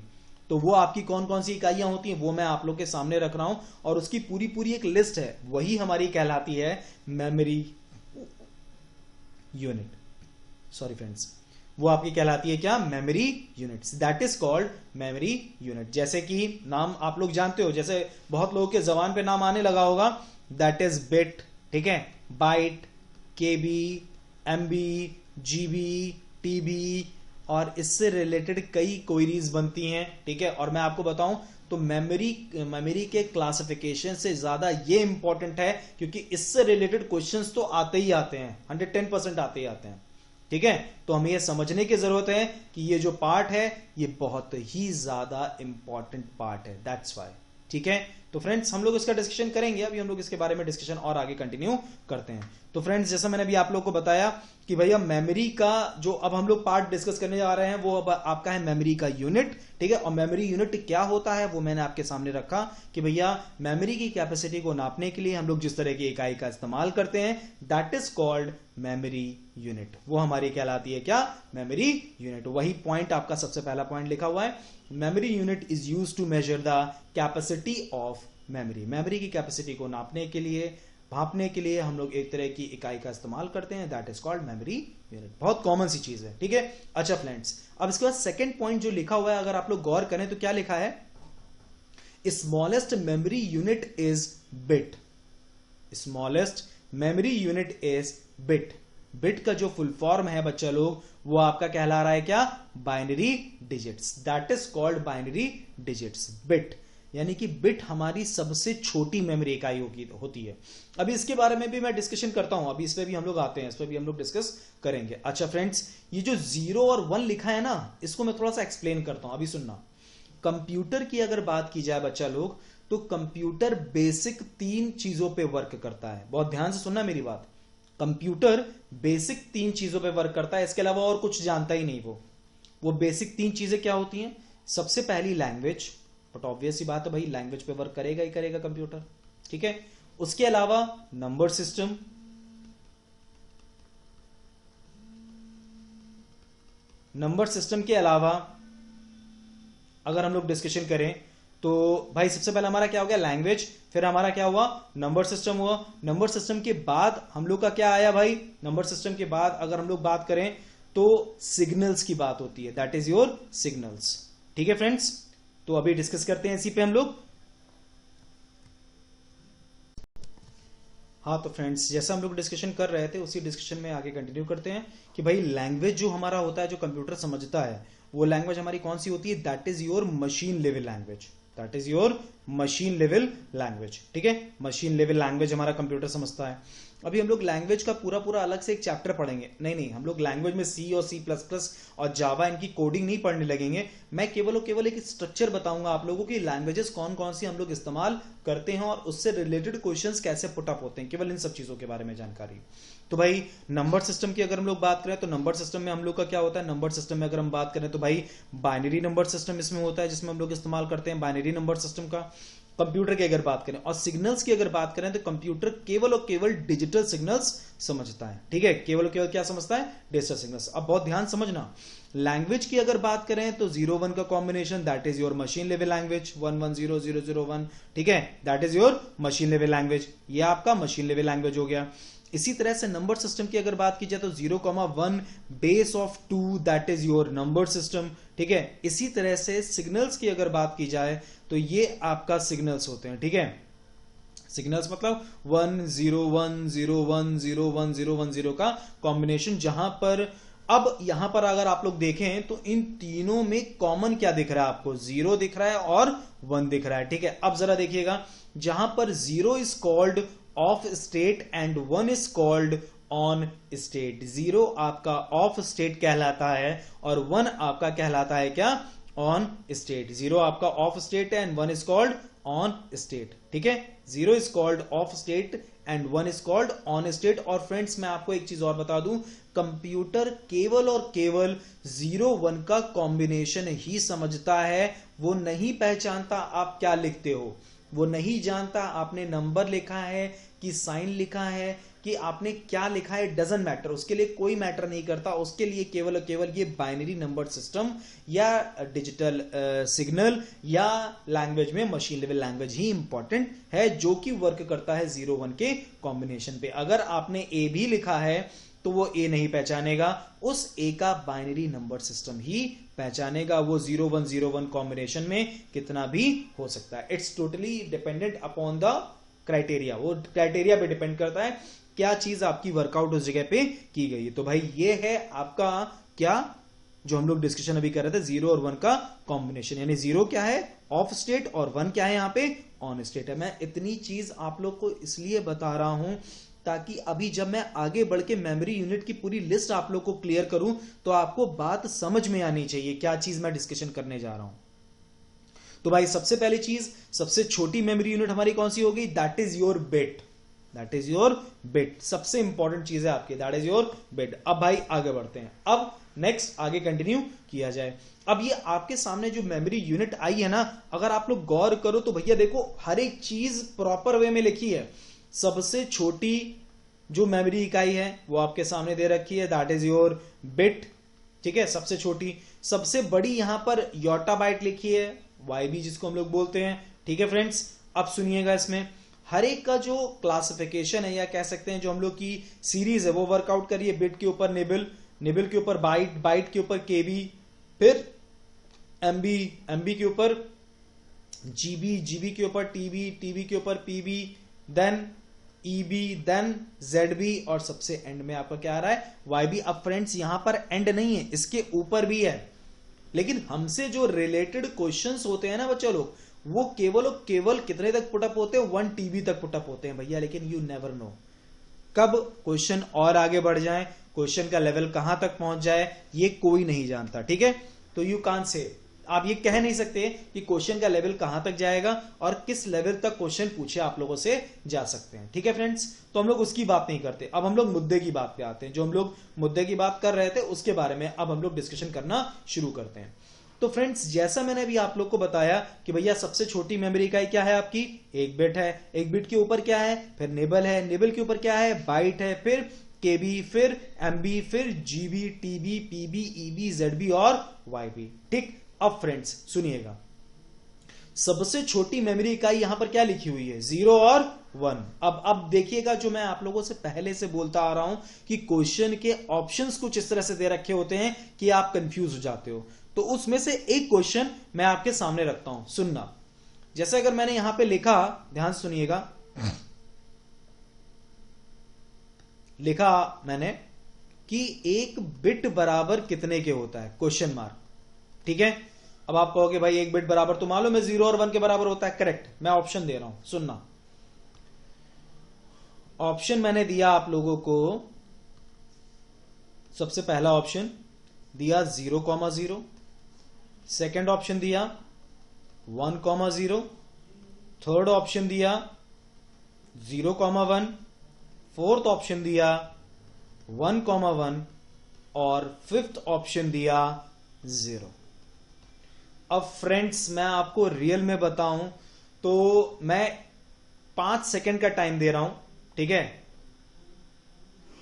तो वो आपकी कौन कौन सी इकाइयां होती हैं वो मैं आप लोग के सामने रख रहा हूं, और उसकी पूरी पूरी एक लिस्ट है, वही हमारी कहलाती है मेमोरी यूनिट। सॉरी फ्रेंड्स, वो आपकी कहलाती है क्या, memory units, that is called memory unit. जैसे कि नाम आप लोग जानते हो, जैसे बहुत लोगों के जबान पे नाम आने लगा होगा, दैट इज बिट, ठीक है, बाइट, केबी, एमबी, जीबी, टीबी, और इससे रिलेटेड कई क्वेरीज बनती हैं। ठीक है, और मैं आपको बताऊं तो मेमोरी के क्लासिफिकेशन से ज्यादा ये इंपॉर्टेंट है, क्योंकि इससे रिलेटेड क्वेश्चंस तो आते ही आते हैं, 110% आते ही आते हैं। ठीक है, तो हमें यह समझने की जरूरत है कि ये जो पार्ट है ये बहुत ही ज्यादा इंपॉर्टेंट पार्ट है, दैट्स वाई। ठीक है, तो फ्रेंड्स हम लोग इसका डिस्कशन करेंगे, अभी हम लोग इसके बारे में डिस्कशन और आगे कंटिन्यू करते हैं। तो फ्रेंड्स, जैसा मैंने अभी आप लोग को बताया कि भैया मेमोरी का जो अब हम लोग पार्ट डिस्कस करने जा रहे हैं वो अब आपका है मेमोरी का यूनिट। ठीक है, और मेमोरी यूनिट क्या होता है वो मैंने आपके सामने रखा कि भैया मेमोरी की कैपेसिटी को नापने के लिए हम लोग जिस तरह की इकाई का इस्तेमाल करते हैं, that is called memory unit. वो हमारी कहलाती है क्या, मेमोरी यूनिट। वही पॉइंट आपका सबसे पहला पॉइंट लिखा हुआ है, memory unit is used to measure the capacity of memory. Memory की कैपेसिटी को नापने के लिए, भापने के लिए हम लोग एक तरह की इकाई का इस्तेमाल करते हैं, that is called memory unit. बहुत कॉमन सी चीज है। ठीक है, अच्छा फ्रेंड्स, अब इसके बाद सेकंड पॉइंट जो लिखा हुआ है, अगर आप लोग गौर करें तो क्या लिखा है, smallest memory unit is bit. Smallest memory unit is bit. Bit का जो फुल फॉर्म है बच्चा लोग, वो आपका कहला रहा है क्या, binary digits, that is called binary digits, bit. यानी कि बिट हमारी सबसे छोटी मेमोरी इकाई होती है। अभी इसके बारे में भी मैं डिस्कशन करता हूं, अभी इस पे भी हम लोग आते हैं, इस पे भी हम लोग डिस्कस करेंगे। अच्छा फ्रेंड्स, ये जो 0 और 1 लिखा है ना, इसको मैं थोड़ा सा एक्सप्लेन करता हूं, अभी सुनना। कंप्यूटर की अगर बात की जाए बच्चा लोग, तो कंप्यूटर बेसिक 3 चीजों पे वर्क करता है, बहुत ध्यान से सुनना मेरी बात। कंप्यूटर बेसिक 3 चीजों पे वर्क करता है, इसके अलावा और कुछ जानता ही नहीं। वो बेसिक 3 चीजें क्या होती हैं, सबसे पहली लैंग्वेज, बट ऑब्वियस ही बात है भाई, लैंग्वेज पे वर्क करेगा ही करेगा कंप्यूटर। ठीक है, उसके अलावा नंबर सिस्टम, नंबर सिस्टम के अलावा अगर हम लोग डिस्कशन करें तो भाई सबसे पहले हमारा क्या हो गया, लैंग्वेज, फिर हमारा क्या हुआ, नंबर सिस्टम हुआ। नंबर सिस्टम के बाद हम लोग का क्या आया भाई, नंबर सिस्टम के बाद अगर हम लोग बात करें तो सिग्नल्स की बात होती है, दैट इज योर सिग्नल्स। ठीक है फ्रेंड्स, तो अभी डिस्कस करते हैं इसी पे हम लोग। हाँ तो फ्रेंड्स, जैसा हम लोग डिस्कशन कर रहे थे उसी डिस्कशन में आगे कंटिन्यू करते हैं कि भाई लैंग्वेज जो हमारा होता है, जो कंप्यूटर समझता है, वो लैंग्वेज हमारी कौन सी होती है? That is your machine level language, that is your machine level language. ठीक है, मशीन लेवल लैंग्वेज हमारा कंप्यूटर समझता है। अभी हम लोग लैंग्वेज का पूरा पूरा अलग से एक चैप्टर पढ़ेंगे, नहीं, हम लोग लैंग्वेज में सी और सी प्लस प्लस और जावा इनकी कोडिंग नहीं पढ़ने लगेंगे। मैं केवल और केवल एक स्ट्रक्चर बताऊंगा आप लोगों की लैंग्वेजेस कौन कौन सी हम लोग इस्तेमाल करते हैं और उससे रिलेटेड क्वेश्चंस कैसे पुट अप होते हैं, केवल इन सब चीजों के बारे में जानकारी। तो भाई नंबर सिस्टम की अगर हम लोग बात करें तो नंबर सिस्टम में हम लोग का क्या होता है? नंबर सिस्टम में अगर हम बात करें तो भाई बाइनरी नंबर सिस्टम इसमें होता है, जिसमें हम लोग इस्तेमाल करते हैं बाइनरी नंबर सिस्टम का। कंप्यूटर की अगर बात करें और सिग्नल्स की अगर बात करें तो कंप्यूटर केवल और केवल डिजिटल सिग्नल्स समझता है। ठीक है, केवल और केवल क्या समझता है? Digital signals. अब बहुत ध्यान समझना, लैंग्वेज की अगर बात करें तो 0-1 का combination that is your machine level language, 1-1-0-0-0-1। ठीक है, that is your machine level language, ये आपका मशीन लेवल लैंग्वेज हो गया। इसी तरह से नंबर सिस्टम की अगर बात की जाए तो 0,1 base of 2 that is your number system. ठीक है, इसी तरह से सिग्नल्स की अगर बात की जाए तो ये आपका सिग्नल्स होते हैं। ठीक है, सिग्नल्स मतलब 1-0-1-0-1-0-1-0-1-0 का कॉम्बिनेशन, जहां पर अब यहां पर अगर आप लोग देखें तो इन तीनों में कॉमन क्या दिख रहा है आपको? 0 दिख रहा है और 1 दिख रहा है। ठीक है, अब जरा देखिएगा, जहां पर 0 is called off state and 1 is called on state. 0 आपका ऑफ स्टेट कहलाता है और 1 आपका कहलाता है क्या? On state. 0 आपका ऑफ स्टेट है and 1 is called on state. ठीक है, 0 is called off state and 1 is called on state. और फ्रेंड्स मैं आपको एक चीज और बता दूं, कंप्यूटर केवल और केवल 0-1 का कॉम्बिनेशन ही समझता है, वो नहीं पहचानता आप क्या लिखते हो, वो नहीं जानता आपने नंबर लिखा है कि साइन लिखा है कि आपने क्या लिखा है, डजंट मैटर, उसके लिए कोई मैटर नहीं करता। उसके लिए केवल और केवल ये बाइनरी नंबर सिस्टम या डिजिटल सिग्नल या लैंग्वेज में मशीन लेवल लैंग्वेज ही इंपॉर्टेंट है, जो कि वर्क करता है 0-1 के कॉम्बिनेशन पे। अगर आपने ए भी लिखा है तो वो ए नहीं पहचानेगा, उस ए का बाइनरी नंबर सिस्टम ही पहचानेगा। वो 0-1-0-1 कॉम्बिनेशन में कितना भी हो सकता है। It's totally dependent upon the criteria, वो क्राइटेरिया पे डिपेंड करता है क्या चीज आपकी वर्कआउट उस जगह पे की गई है। तो भाई ये है आपका क्या, जो हम लोग डिस्कशन अभी कर रहे थे, 0 और 1 का कॉम्बिनेशन, यानी 0 क्या है? ऑफ स्टेट, और 1 क्या है? यहाँ पे ऑन स्टेट है। मैं इतनी चीज आप लोग को इसलिए बता रहा हूं ताकि अभी जब मैं आगे बढ़ के मेमोरी यूनिट की पूरी लिस्ट आप लोग को क्लियर करूं तो आपको बात समझ में आनी चाहिए क्या चीज मैं डिस्कशन करने जा रहा हूं। तो भाई सबसे पहली चीज, सबसे छोटी मेमोरी यूनिट हमारी कौन सी होगी? That is your bit, that is your bit, सबसे इंपॉर्टेंट चीज है आपकी, दैट इज योर बिट। अब भाई आगे बढ़ते हैं, अब नेक्स्ट आगे कंटिन्यू किया जाए। अब ये आपके सामने जो मेमोरी यूनिट आई है ना, अगर आप लोग गौर करो तो भैया देखो हर एक चीज प्रॉपर वे में लिखी है। सबसे छोटी जो मेमोरी इकाई है वो आपके सामने दे रखी है, दैट इज योर बिट। ठीक है, सबसे छोटी। सबसे बड़ी यहां पर योटा बाइट लिखी है, YB जिसको हम लोग बोलते हैं। ठीक है फ्रेंड्स, अब सुनिएगा, इसमें हर एक का जो क्लासिफिकेशन है या कह सकते हैं जो हम लोग की सीरीज है वो वर्कआउट करिए। बिट के ऊपर निबल, निबल के ऊपर बाइट, बाइट के ऊपर केबी, फिर एमबी, एमबी के ऊपर जीबी, जीबी के ऊपर टीबी, टीबी के ऊपर PB, then EB, then ZB, और सबसे एंड में आपका क्या आ रहा है? YB। अब फ्रेंड्स यहां पर एंड नहीं है, इसके ऊपर भी है, लेकिन हमसे जो रिलेटेड क्वेश्चंस होते हैं ना बच्चों लोग, वो केवल और केवल कितने तक पुटअप होते हैं? 1 TB तक पुटअप होते हैं भैया। लेकिन यू नेवर नो कब क्वेश्चन और आगे बढ़ जाए, क्वेश्चन का लेवल कहां तक पहुंच जाए, ये कोई नहीं जानता। ठीक है, तो यू कांट से, आप ये कह नहीं सकते कि क्वेश्चन का लेवल कहां तक जाएगा और किस लेवल तक क्वेश्चन पूछे आप लोगों से जा सकते हैं। ठीक है फ्रेंड्स, तो हम लोग उसकी बात नहीं करते, अब हम लोग मुद्दे की बात पे आते हैं। जो हम लोग मुद्दे की बात कर रहे थे उसके बारे में अब हम लोग डिस्कशन करना शुरू करते हैं। तो फ्रेंड्स जैसा मैंने अभी आप लोग को बताया कि भैया सबसे छोटी मेमोरी इकाई क्या है आपकी? एक बिट है। एक बिट के ऊपर क्या है? फिर निबल है। निबल के ऊपर क्या है? बाइट है। फिर केबी, फिर एमबी, फिर GB, TB, PB, EB, ZB और वाईबी। ठीक, अब फ्रेंड्स सुनिएगा, सबसे छोटी मेमोरी इकाई यहां पर क्या लिखी हुई है? 0 और 1। अब देखिएगा, जो मैं आप लोगों से पहले से बोलता आ रहा हूं कि क्वेश्चन के ऑप्शंस कुछ इस तरह से दे रखे होते हैं कि आप कंफ्यूज हो जाते हो। तो उसमें से एक क्वेश्चन मैं आपके सामने रखता हूं, सुनना। जैसे अगर मैंने यहां पे लिखा, ध्यान सुनिएगा, लिखा मैंने कि एक बिट बराबर कितने के होता है? Question mark. ठीक है। अब आप कहोगे भाई एक बिट बराबर तो मालूम है 0 और 1 के बराबर होता है। करेक्ट। मैं ऑप्शन दे रहा हूं, सुनना। ऑप्शन मैंने दिया आप लोगों को, सबसे पहला ऑप्शन दिया 0,0, सेकेंड ऑप्शन दिया 1,0, थर्ड ऑप्शन दिया 0,1, फोर्थ ऑप्शन दिया 1,1 और फिफ्थ ऑप्शन दिया 0। अब फ्रेंड्स मैं आपको रियल में बताऊं तो मैं 5 सेकंड का टाइम दे रहा हूं, ठीक है,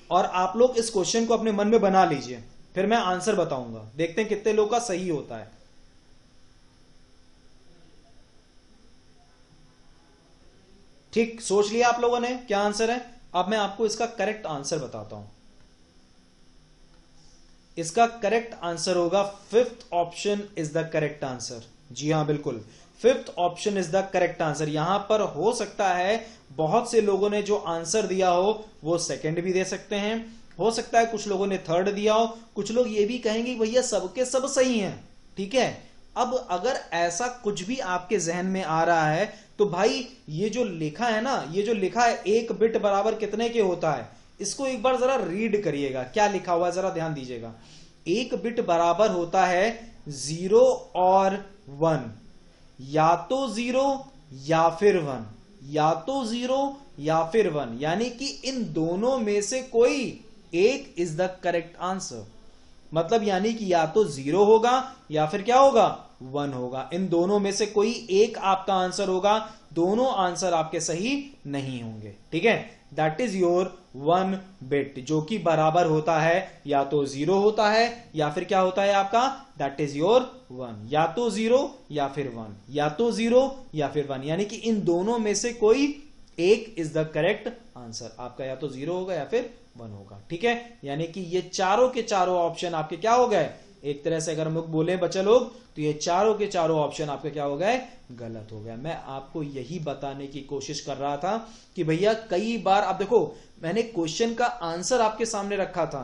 और आप लोग इस क्वेश्चन को अपने मन में बना लीजिए, फिर मैं आंसर बताऊंगा, देखते हैं कितने लोग का सही होता है। ठीक, सोच लिया आप लोगों ने क्या आंसर है? अब मैं आपको इसका करेक्ट आंसर बताता हूं। इसका करेक्ट आंसर होगा fifth option is the correct answer. जी हां, बिल्कुल, fifth option is the correct answer. यहां पर हो सकता है बहुत से लोगों ने जो आंसर दिया हो वो सेकंड भी दे सकते हैं, हो सकता है कुछ लोगों ने थर्ड दिया हो, कुछ लोग ये भी कहेंगे भैया सबके सब सही हैं, ठीक है। अब अगर ऐसा कुछ भी आपके जहन में आ रहा है तो भाई ये जो लिखा है ना, ये जो लिखा है एक बिट बराबर कितने के होता है, इसको एक बार जरा रीड करिएगा, क्या लिखा हुआ है जरा ध्यान दीजिएगा। एक बिट बराबर होता है 0 और 1, या तो 0 या फिर 1, या तो 0 या फिर 1, यानी कि इन दोनों में से कोई एक इज द करेक्ट आंसर। मतलब यानी कि या तो 0 होगा या फिर क्या होगा, 1 होगा। इन दोनों में से कोई एक आपका आंसर होगा, दोनों आंसर आपके सही नहीं होंगे, ठीक है। दैट इज योर 1 बिट, जो कि बराबर होता है या तो 0 होता है या फिर क्या होता है आपका, दैट इज योर 1, या तो 0 या फिर 1, या तो 0 या फिर 1, यानी कि इन दोनों में से कोई एक इज द करेक्ट आंसर। आपका या तो 0 होगा या फिर 1 होगा, ठीक है। यानी कि ये चारों के चारों ऑप्शन आपके क्या हो गए, एक तरह से अगर हम लोग बोले बच्चे लोग, तो ये चारों के चारों ऑप्शन आपके क्या हो गए, गलत हो गया। मैं आपको यही बताने की कोशिश कर रहा था कि भैया कई बार आप देखो मैंने क्वेश्चन का आंसर आपके सामने रखा था,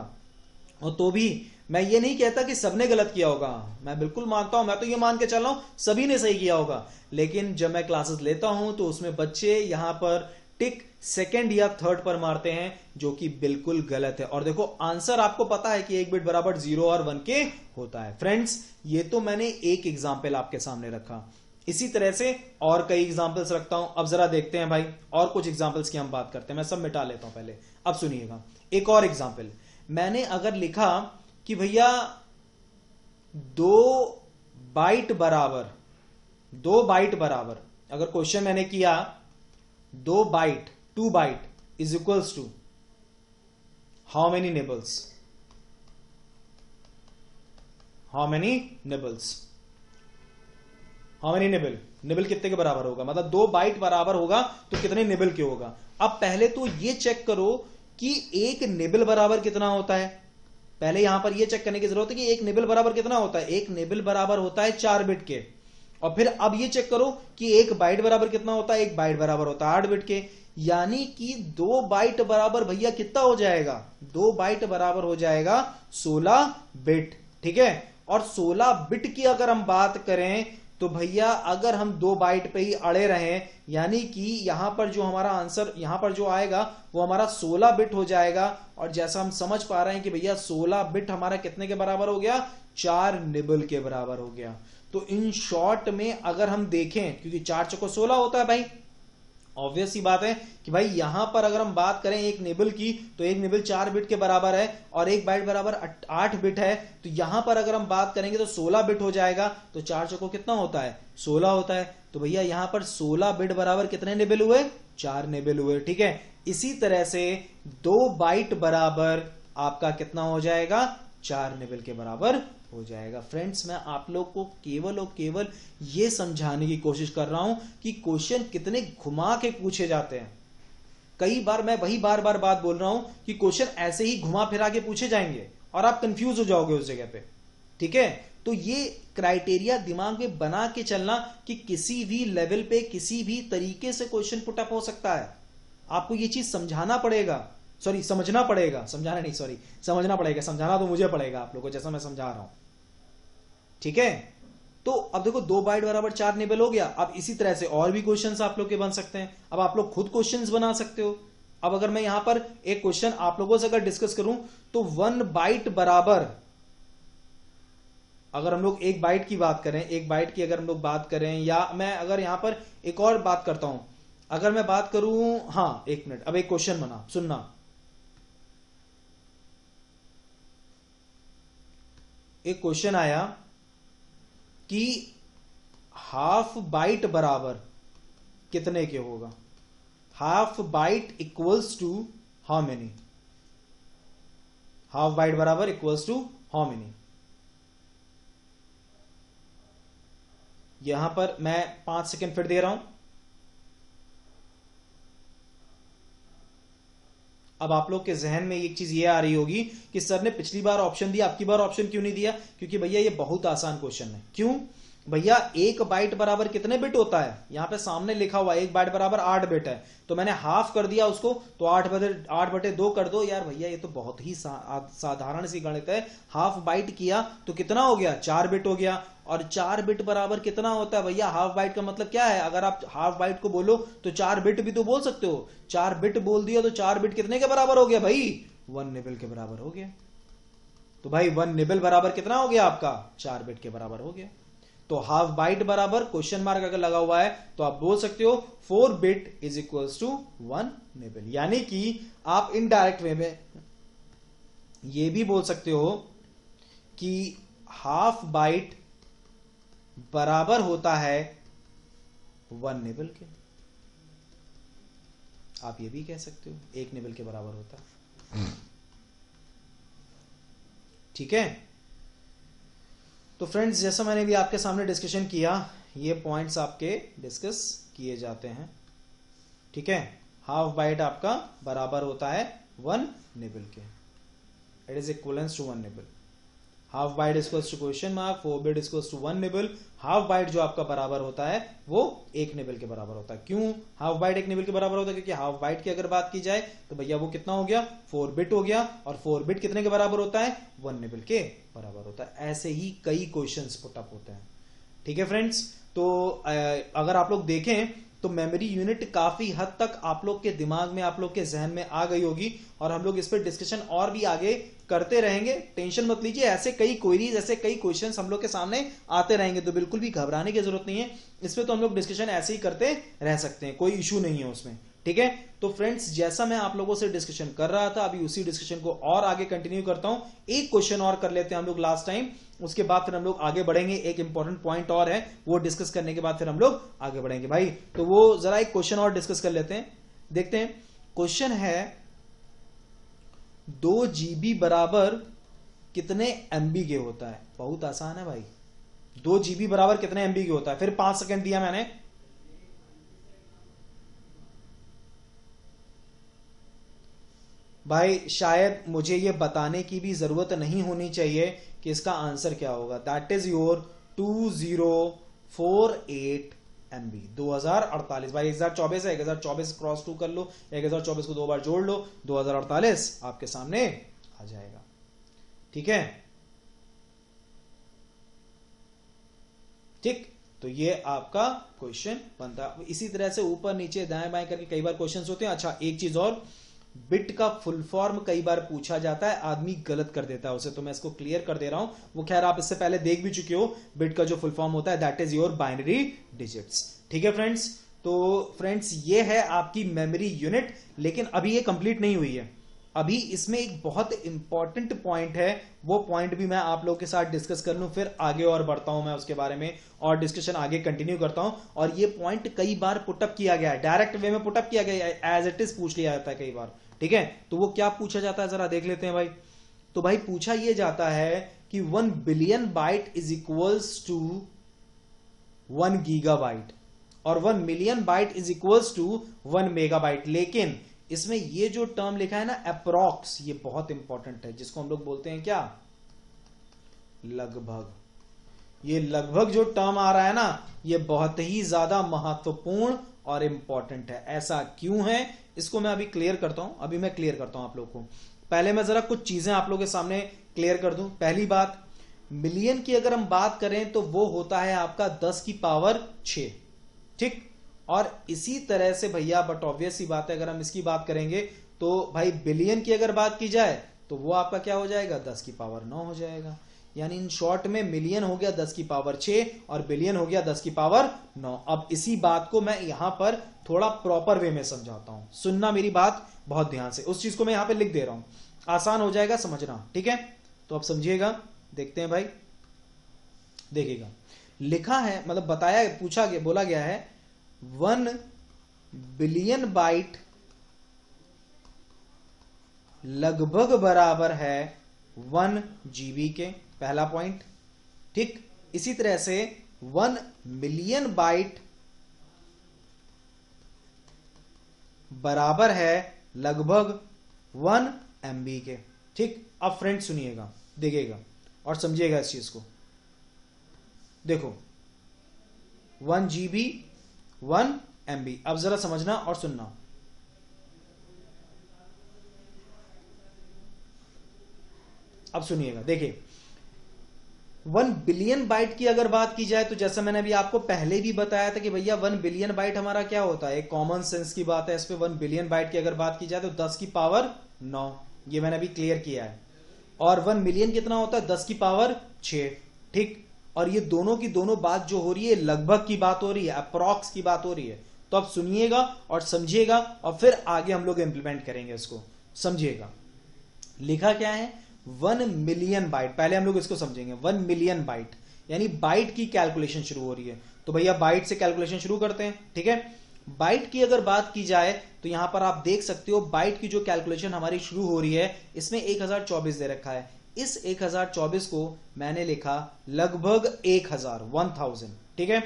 और तो भी मैं ये नहीं कहता कि सबने गलत किया होगा, मैं बिल्कुल मानता हूं, मैं तो ये मान के चल रहा हूं सभी ने सही किया होगा, लेकिन जब मैं क्लासेस लेता हूं तो उसमें बच्चे यहां पर टिक सेकंड या थर्ड पर मारते हैं, जो कि बिल्कुल गलत है। और देखो आंसर आपको पता है कि एक बिट बराबर 0 और 1 के होता है। फ्रेंड्स ये तो मैंने एक एग्जाम्पल आपके सामने रखा, इसी तरह से और कई एग्जाम्पल्स रखता हूं। अब जरा देखते हैं भाई और कुछ एग्जाम्पल्स की हम बात करते हैं, मैं सब मिटा लेता हूं पहले। अब सुनिएगा एक और एग्जाम्पल, मैंने अगर लिखा कि भैया 2 बाइट बराबर, 2 बाइट बराबर, अगर क्वेश्चन मैंने किया 2 byte 2 byte is equals to how many nibbles, how many nibbles, how many nibble, nibble कितने के बराबर होगा, मतलब 2 बाइट बराबर होगा तो कितने निबल के होगा। अब पहले तो ये चेक करो कि एक निबल बराबर कितना होता है, पहले यहां पर ये चेक करने की जरूरत है कि एक निबल बराबर कितना होता है, एक निबल बराबर होता है 4 बिट के। और फिर अब ये चेक करो कि एक बाइट बराबर कितना होता है, एक बाइट बराबर होता है 8 बिट के, यानी कि 2 बाइट बराबर भैया कितना हो जाएगा, 2 बाइट बराबर हो जाएगा 16 बिट, ठीक है। और 16 बिट की अगर हम बात करें तो भैया अगर हम 2 बाइट पे ही अड़े रहे, यानी कि यहां पर जो हमारा आंसर यहां पर जो आएगा वो हमारा 16 बिट हो जाएगा। और जैसा हम समझ पा रहे हैं कि भैया 16 बिट हमारा कितने के बराबर हो गया, 4 निबल के बराबर हो गया। तो इन शॉर्ट में अगर हम देखें, क्योंकि 4 चौको 16 होता है भाई, ऑब्वियस सी बात है कि भाई यहां पर अगर हम बात करें एक निबल की, तो एक निबल 4 बिट के बराबर है और एक बाइट बराबर 8 बिट है, तो यहां पर अगर हम बात करेंगे तो 16 बिट हो जाएगा। तो 4 चौको कितना होता है, 16 होता है। तो भैया यहां पर 16 बिट बराबर कितने निबल हुए, 4 निबल हुए, ठीक है। इसी तरह से 2 बाइट बराबर आपका कितना हो जाएगा, 4 निबल के बराबर हो जाएगा। फ्रेंड्स मैं आप लोग को केवल और केवल ये समझाने की कोशिश कर रहा हूं कि क्वेश्चन कितने घुमा के पूछे जाते हैं। कई बार मैं वही बार बार बात बोल रहा हूं कि क्वेश्चन ऐसे ही घुमा फिरा के पूछे जाएंगे और आप कंफ्यूज हो जाओगे उस जगह पे, ठीक है। तो ये क्राइटेरिया दिमाग में बना के चलना कि किसी भी लेवल पे किसी भी तरीके से क्वेश्चन पुट अप हो सकता है। आपको ये चीज समझाना पड़ेगा, सॉरी समझना पड़ेगा, समझाना नहीं सॉरी समझना पड़ेगा, समझाना तो मुझे पड़ेगा आप लोगों को जैसा मैं समझा रहा हूं। ठीक है, तो अब देखो 2 बाइट बराबर 4 निबल हो गया। अब इसी तरह से और भी क्वेश्चंस आप लोग के बन सकते हैं। अब आप लोग खुद क्वेश्चंस बना सकते हो। अब अगर मैं यहां पर एक क्वेश्चन आप लोगों से अगर डिस्कस करूं तो 1 बाइट बराबर, अगर हम लोग 1 बाइट की बात करें, 1 बाइट की अगर हम लोग बात करें, या मैं अगर यहां पर एक और बात करता हूं, अगर मैं बात करूं, हाँ 1 मिनट, अब एक क्वेश्चन बना, सुनना। एक क्वेश्चन आया कि हाफ बाइट बराबर कितने के होगा? Half byte equals to how many? Half byte बराबर इक्वल्स टू हाउ मेनी? यहां पर मैं 5 सेकेंड फिर दे रहा हूं। अब आप लोग के जहन में एक चीज ये आ रही होगी कि सर ने पिछली बार ऑप्शन दिया, आपकी बार ऑप्शन क्यों नहीं दिया? क्योंकि भैया ये बहुत आसान क्वेश्चन है। क्यों भैया? 1 बाइट बराबर कितने बिट होता है? यहां पे सामने लिखा हुआ 1 बाइट बराबर 8 बिट है, तो मैंने हाफ कर दिया उसको, तो 8/2 कर दो। यार भैया ये तो बहुत ही साधारण सी गणित है। हाफ बाइट किया तो कितना हो गया? 4 बिट हो गया। और 4 बिट बराबर कितना होता है भैया? हाफ बाइट का मतलब क्या है? अगर आप हाफ बाइट को बोलो तो 4 बिट भी तो बोल सकते हो। 4 बिट बोल दिया तो 4 बिट कितने के बराबर हो गया भाई? 1 निबल के बराबर हो गया। तो भाई 1 निबल बराबर कितना हो गया आपका? 4 बिट के बराबर हो गया। तो हाफ बाइट बराबर क्वेश्चन मार्क अगर लगा हुआ है तो आप बोल सकते हो 4 bit is equals to 1 nibble. यानी कि आप इनडायरेक्ट वे में ये भी बोल सकते हो कि हाफ बाइट बराबर होता है 1 निबल के। आप ये भी कह सकते हो 1 निबल के बराबर होता है। ठीक है, तो फ्रेंड्स जैसा मैंने भी आपके सामने डिस्कशन किया, ये पॉइंट्स आपके डिस्कस किए जाते हैं। ठीक है, हाफ बाइट आपका बराबर होता है 1 निबल के। It is equivalence to 1 nibble. Half byte equals to question mark 4 bit equals to 1 nibble. Half byte जो आपका बराबर होता है वो 1 निबल के बराबर होता है। क्यों हाफ बाइट 1 निबल के बराबर होता है? क्योंकि हाफ बाइट की अगर बात की जाए तो भैया वो कितना हो गया? 4 बिट हो गया। और 4 बिट कितने के बराबर होता है? 1 निबल के बराबर होता है। ऐसे ही कई क्वेश्चंस पुटअप होते हैं। ठीक है फ्रेंड्स, तो अगर आप लोग देखें तो मेमोरी यूनिट काफी हद तक आप लोग के दिमाग में, आप लोग के जहन में आ गई होगी, और हम लोग इस पर डिस्कशन और भी आगे करते रहेंगे। टेंशन मत लीजिए, ऐसे कई क्वेरीज, ऐसे कई क्वेश्चंस हम लोग के सामने आते रहेंगे, तो बिल्कुल भी घबराने की जरूरत नहीं है। इस पे तो हम लोग डिस्कशन ऐसे ही करते रह सकते हैं, कोई इशू नहीं है उसमें। ठीक है, तो फ्रेंड्स जैसा मैं आप लोगों से डिस्कशन कर रहा था, अभी उसी डिस्कशन को और आगे कंटिन्यू करता हूं। एक क्वेश्चन और कर लेते हैं हम लोग लास्ट टाइम, उसके बाद फिर हम लोग आगे बढ़ेंगे। एक इंपॉर्टेंट पॉइंट और है, वो डिस्कस करने के बाद फिर हम लोग आगे बढ़ेंगे भाई। तो वो जरा एक क्वेश्चन और डिस्कस कर लेते हैं, देखते हैं। क्वेश्चन है 2 GB बराबर कितने MB के होता है? बहुत आसान है भाई। 2 GB बराबर कितने MB के होता है? फिर 5 सेकंड दिया मैंने। भाई शायद मुझे ये बताने की भी जरूरत नहीं होनी चाहिए कि इसका आंसर क्या होगा। That is your 2048 MB। 2048 भाई 1024 है, 1024 क्रॉस 2 कर लो, 1024 को 2 बार जोड़ लो, 2048 आपके सामने आ जाएगा। ठीक है, ठीक, तो ये आपका क्वेश्चन बनता है। इसी तरह से ऊपर नीचे दाएं बाएं करके कई बार क्वेश्चंस होते हैं। अच्छा एक चीज और, बिट का फुल फॉर्म कई बार पूछा जाता है, आदमी गलत कर देता है उसे, तो मैं इसको क्लियर कर दे रहा हूं। वो खैर आप इससे पहले देख भी चुके हो, बिट का जो फुल फॉर्म होता है that is your binary digits. ठीक है फ्रेंड्स, तो फ्रेंड्स ये है आपकी मेमोरी यूनिट, लेकिन अभी ये कंप्लीट नहीं हुई है। अभी इसमें एक बहुत इंपॉर्टेंट पॉइंट है, वो पॉइंट भी मैं आप लोगों के साथ डिस्कस कर लूं, फिर आगे और बढ़ता हूं मैं उसके बारे में, और डिस्कशन आगे कंटिन्यू करता हूं। और ये पॉइंट कई बार पुटअप किया गया है, डायरेक्ट वे में पुटअप किया गया है, एज इट इज पूछ लिया जाता है कई बार। ठीक है, तो वो क्या पूछा जाता है जरा देख लेते हैं भाई। तो भाई पूछा यह जाता है कि 1 billion byte is equals to 1 gigabyte, और 1 million byte is equals to 1 megabyte. लेकिन इसमें ये जो टर्म लिखा है ना अप्रॉक्स, ये बहुत इंपॉर्टेंट है, जिसको हम लोग बोलते हैं क्या? लगभग। ये लगभग जो टर्म आ रहा है ना, ये बहुत ही ज्यादा महत्वपूर्ण और इंपॉर्टेंट है। ऐसा क्यों है इसको मैं अभी क्लियर करता हूं, अभी मैं क्लियर करता हूं आप लोगों को। पहले मैं जरा कुछ चीजें आप लोगों के सामने क्लियर कर दूं। पहली बात, मिलियन की अगर हम बात करें तो वो होता है आपका 10 की पावर 6, ठीक। और इसी तरह से भैया, बट ऑब्वियस सी बात है, अगर हम इसकी बात करेंगे तो भाई बिलियन की अगर बात की जाए तो वो आपका क्या हो जाएगा, 10 की पावर 9 हो जाएगा। यानी इन शॉर्ट में मिलियन हो गया 10 की पावर 6 और बिलियन हो गया 10 की पावर 9। अब इसी बात को मैं यहां पर थोड़ा प्रॉपर वे में समझाता हूं, सुनना मेरी बात बहुत ध्यान से। उस चीज को मैं यहां पे लिख दे रहा हूं, आसान हो जाएगा समझना, ठीक है। तो अब समझिएगा, देखते हैं भाई, देखिएगा। लिखा है, मतलब बताया, पूछा गया, बोला गया है 1 बिलियन बाइट लगभग बराबर है 1 जीबी के, पहला पॉइंट, ठीक। इसी तरह से 1 मिलियन बाइट बराबर है लगभग 1 एमबी के, ठीक। अब फ्रेंड सुनिएगा, देखिएगा और समझिएगा इस चीज को। देखो 1 जीबी 1 एमबी, अब जरा समझना और सुनना। अब सुनिएगा, देखिए 1 बिलियन बाइट की अगर बात की जाए तो जैसा मैंने अभी आपको पहले भी बताया था कि भैया 1 बिलियन बाइट हमारा क्या होता है, एक कॉमन सेंस की बात है इस पे। 1 बिलियन बाइट की अगर बात की जाए तो 10 की पावर 9, ये मैंने अभी क्लियर किया है। और 1 मिलियन कितना होता है, 10 की पावर 6, ठीक। और ये दोनों की दोनों बात जो हो रही है, लगभग की बात हो रही है, अप्रॉक्स की बात हो रही है। तो अब सुनिएगा और समझिएगा और फिर आगे हम लोग इंप्लीमेंट करेंगे इसको, समझिएगा। लिखा क्या है, 1 मिलियन बाइट, पहले हम लोग इसको समझेंगे। 1 मिलियन बाइट यानी बाइट की कैलकुलेशन शुरू हो रही है, तो भैया बाइट से कैलकुलेशन शुरू करते हैं, ठीक है। बाइट की अगर बात की जाए तो यहां पर आप देख सकते हो बाइट की जो कैलकुलेशन हमारी शुरू हो रही है, इसमें 1024 दे रखा है। इस 1024 को मैंने लिखा लगभग 1000, ठीक है।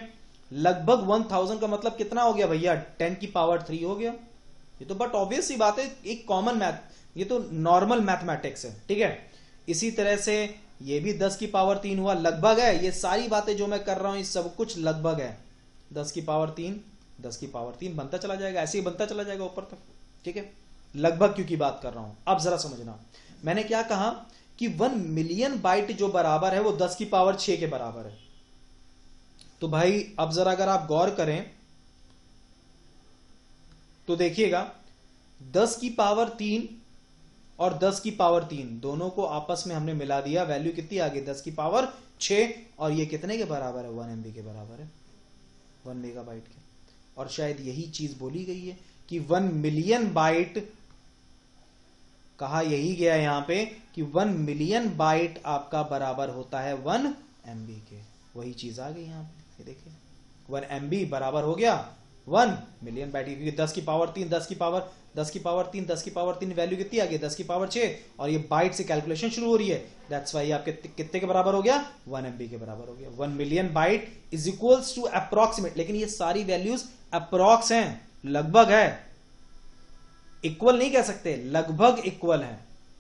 लगभग 1000 का मतलब कितना हो गया भैया, 10 की पावर 3 हो गया। ये तो बट ऑब्वियस सी बात है, एक कॉमन मैथ, ये तो नॉर्मल मैथमेटिक्स है, ठीक है। इसी तरह से ये भी 10 की पावर 3 हुआ, लगभग है। ये सारी बातें जो मैं कर रहा हूं ये सब कुछ लगभग है। 10 की पावर 3, 10 की पावर 3 बनता चला जाएगा, ऐसे ही बनता चला जाएगा ऊपर तक, ठीक है। लगभग क्योंकि बात कर रहा हूं। अब जरा समझना, मैंने क्या कहा कि 1 मिलियन बाइट जो बराबर है वो 10 की पावर 6 के बराबर है। तो भाई अब जरा अगर आप गौर करें तो देखिएगा 10 की पावर 3 और 10 की पावर 3 दोनों को आपस में हमने मिला दिया, वैल्यू कितनी आ गई, 10 की पावर 6। और ये कितने के बराबर है, 1 एमबी के बराबर है, 1 मेगाबाइट के। और शायद यही चीज बोली गई है कि 1 मिलियन बाइट, कहा यही गया यहां पे कि 1 मिलियन बाइट आपका बराबर होता है 1 एमबी के। वही चीज आ गई यहां पे, ये देखिए 1 एमबी बराबर हो गया 1 मिलियन बाइट, क्योंकि 10 की पावर 3, 10 की पावर 3, 10 की पावर 3 वैल्यू कितनी आ गई, 10 की पावर 6। और ये बाइट से कैलकुलेशन शुरू हो रही है, दैट्स वाई आपके कितने के बराबर हो गया, 1 एमबी के बराबर हो गया। 1 million byte is equals to approximate, लेकिन ये सारी वैल्यूज अप्रोक्स हैं, लगभग है, इक्वल नहीं कह सकते, लगभग इक्वल है,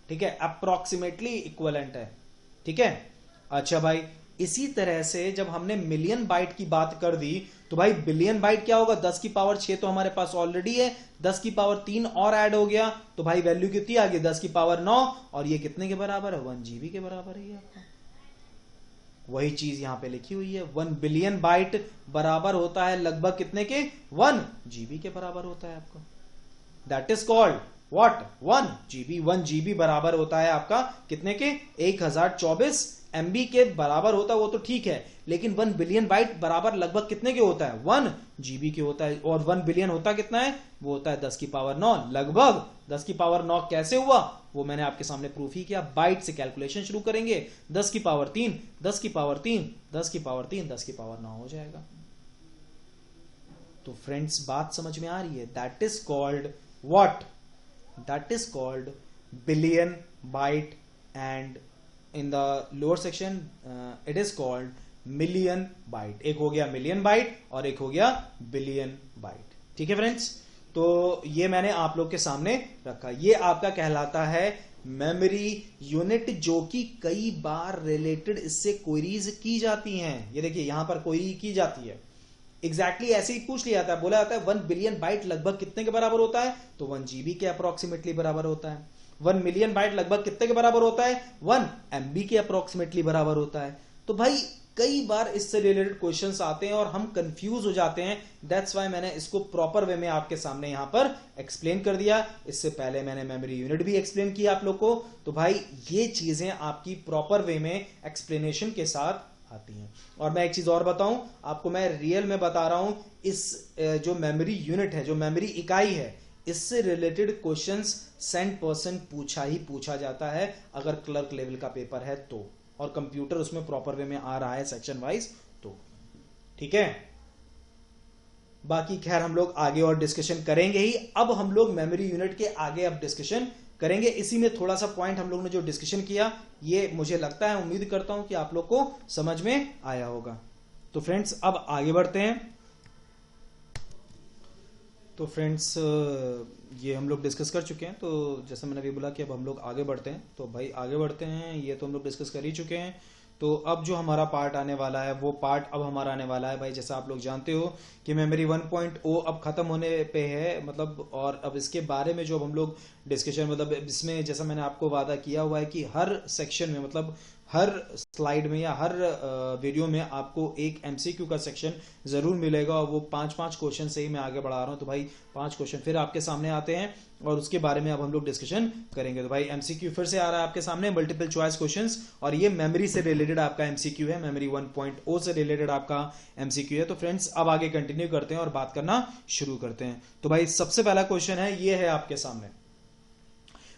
ठीक है, अप्रोक्सीमेटली इक्वलेंट है, ठीक है। अच्छा भाई, इसी तरह से जब हमने मिलियन बाइट की बात कर दी तो भाई बिलियन बाइट क्या होगा, 10 की पावर 6 तो हमारे पास ऑलरेडी है, 10 की पावर 3 और ऐड हो गया, तो भाई वैल्यू कितनी आ गई, 10 की पावर 9। और ये कितने के बराबर है, 1 जीबी के बराबर है। आपका वही चीज यहां पे लिखी हुई है, 1 बिलियन बाइट बराबर होता है लगभग कितने के, 1 जीबी के बराबर होता है आपका। That is called what, 1 GB. 1 GB बराबर होता है आपका कितने के, 1024 एमबी के बराबर होता है, वो तो ठीक है, लेकिन 1 बिलियन बाइट बराबर लगभग कितने के होता है, 1 जीबी के होता है। और 1 बिलियन होता कितना है, वो होता है 10 की पावर 9, लगभग 10 की पावर 9 कैसे हुआ, वो मैंने आपके सामने प्रूफ ही किया। बाइट से कैलकुलेशन शुरू करेंगे, 10 की पावर 3, 10 की पावर 3, 10 की पावर 3, 10 की पावर 9 हो जाएगा। तो फ्रेंड्स बात समझ में आ रही है, that is called what, that is called billion byte, and in the lower section it is called million byte. एक हो गया मिलियन बाइट और एक हो गया बिलियन बाइट, ठीक है फ्रेंड्स। तो ये मैंने आप लोग के सामने रखा, ये आपका कहलाता है मेमोरी यूनिट, जो कि कई बार रिलेटेड इससे क्वेरीज की जाती हैं। ये देखिए यहां पर क्वेरी की जाती है, एग्जैक्टली ऐसे ही पूछ लिया जाता है, बोला जाता है 1 बिलियन बाइट लगभग कितने के बराबर होता है, तो 1 जीबी के अप्रोक्सीमेटली बराबर होता है। 1 मिलियन बाइट लगभग कितने के बराबर होता है? 1 MB के अप्रोक्सीमेटली बराबर होता है। तो भाई कई बार इससे रिलेटेड क्वेश्चंस आते हैं और हम कंफ्यूज हो जाते हैं। दैट्स वाई मैंने इसको प्रॉपर वे में आपके सामने यहां पर एक्सप्लेन कर दिया। इससे पहले मैंने मेमोरी यूनिट भी एक्सप्लेन किया आप लोग को। तो भाई ये चीजें आपकी प्रॉपर वे में एक्सप्लेनेशन के साथ आती हैं। और मैं एक चीज और बताऊं आपको, मैं रियल में बता रहा हूं, इस जो मेमोरी यूनिट है, जो मेमोरी इकाई है, इससे रिलेटेड क्वेश्चंस 100% पूछा ही पूछा जाता है अगर क्लर्क लेवल का पेपर है तो, और कंप्यूटर उसमें प्रॉपर वे में आ रहा है सेक्शन वाइज तो। ठीक है, बाकी खैर हम लोग आगे और डिस्कशन करेंगे ही। अब हम लोग मेमोरी यूनिट के आगे अब डिस्कशन करेंगे। इसी में थोड़ा सा पॉइंट हम लोग ने जो डिस्कशन किया, ये मुझे लगता है, उम्मीद करता हूं कि आप लोग को समझ में आया होगा। तो फ्रेंड्स अब आगे बढ़ते हैं। तो फ्रेंड्स ये हम लोग डिस्कस कर चुके हैं। तो जैसा मैंने अभी बोला कि अब हम लोग आगे बढ़ते हैं। तो भाई आगे बढ़ते हैं, ये तो हम लोग डिस्कस कर ही चुके हैं। तो अब जो हमारा पार्ट आने वाला है, वो पार्ट अब हमारा आने वाला है भाई, जैसा आप लोग जानते हो कि मेमोरी 1.0 अब खत्म होने पे है, मतलब, और अब इसके बारे में जो अब हम लोग डिस्कशन, मतलब इसमें जैसा मैंने आपको वादा किया हुआ है कि हर सेक्शन में, मतलब हर स्लाइड में या हर वीडियो में आपको एक एमसीक्यू का सेक्शन जरूर मिलेगा, और वो 5-5 क्वेश्चन से ही मैं आगे बढ़ा रहा हूं। तो भाई 5 क्वेश्चन फिर आपके सामने आते हैं और उसके बारे में अब हम लोग डिस्कशन करेंगे। तो भाई एमसीक्यू फिर से आ रहा है आपके सामने, मल्टीपल चॉइस क्वेश्चंस, और ये मेमोरी से रिलेटेड आपका एमसीक्यू है, मेमोरी 1.0 से रिलेटेड आपका एमसीक्यू है। तो फ्रेंड्स अब आगे कंटिन्यू करते हैं और बात करना शुरू करते हैं। तो भाई सबसे पहला क्वेश्चन है, ये है आपके सामने,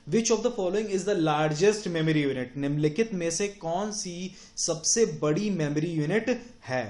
Which of the following is the largest memory unit? निम्नलिखित में से कौन सी सबसे बड़ी मेमोरी यूनिट है?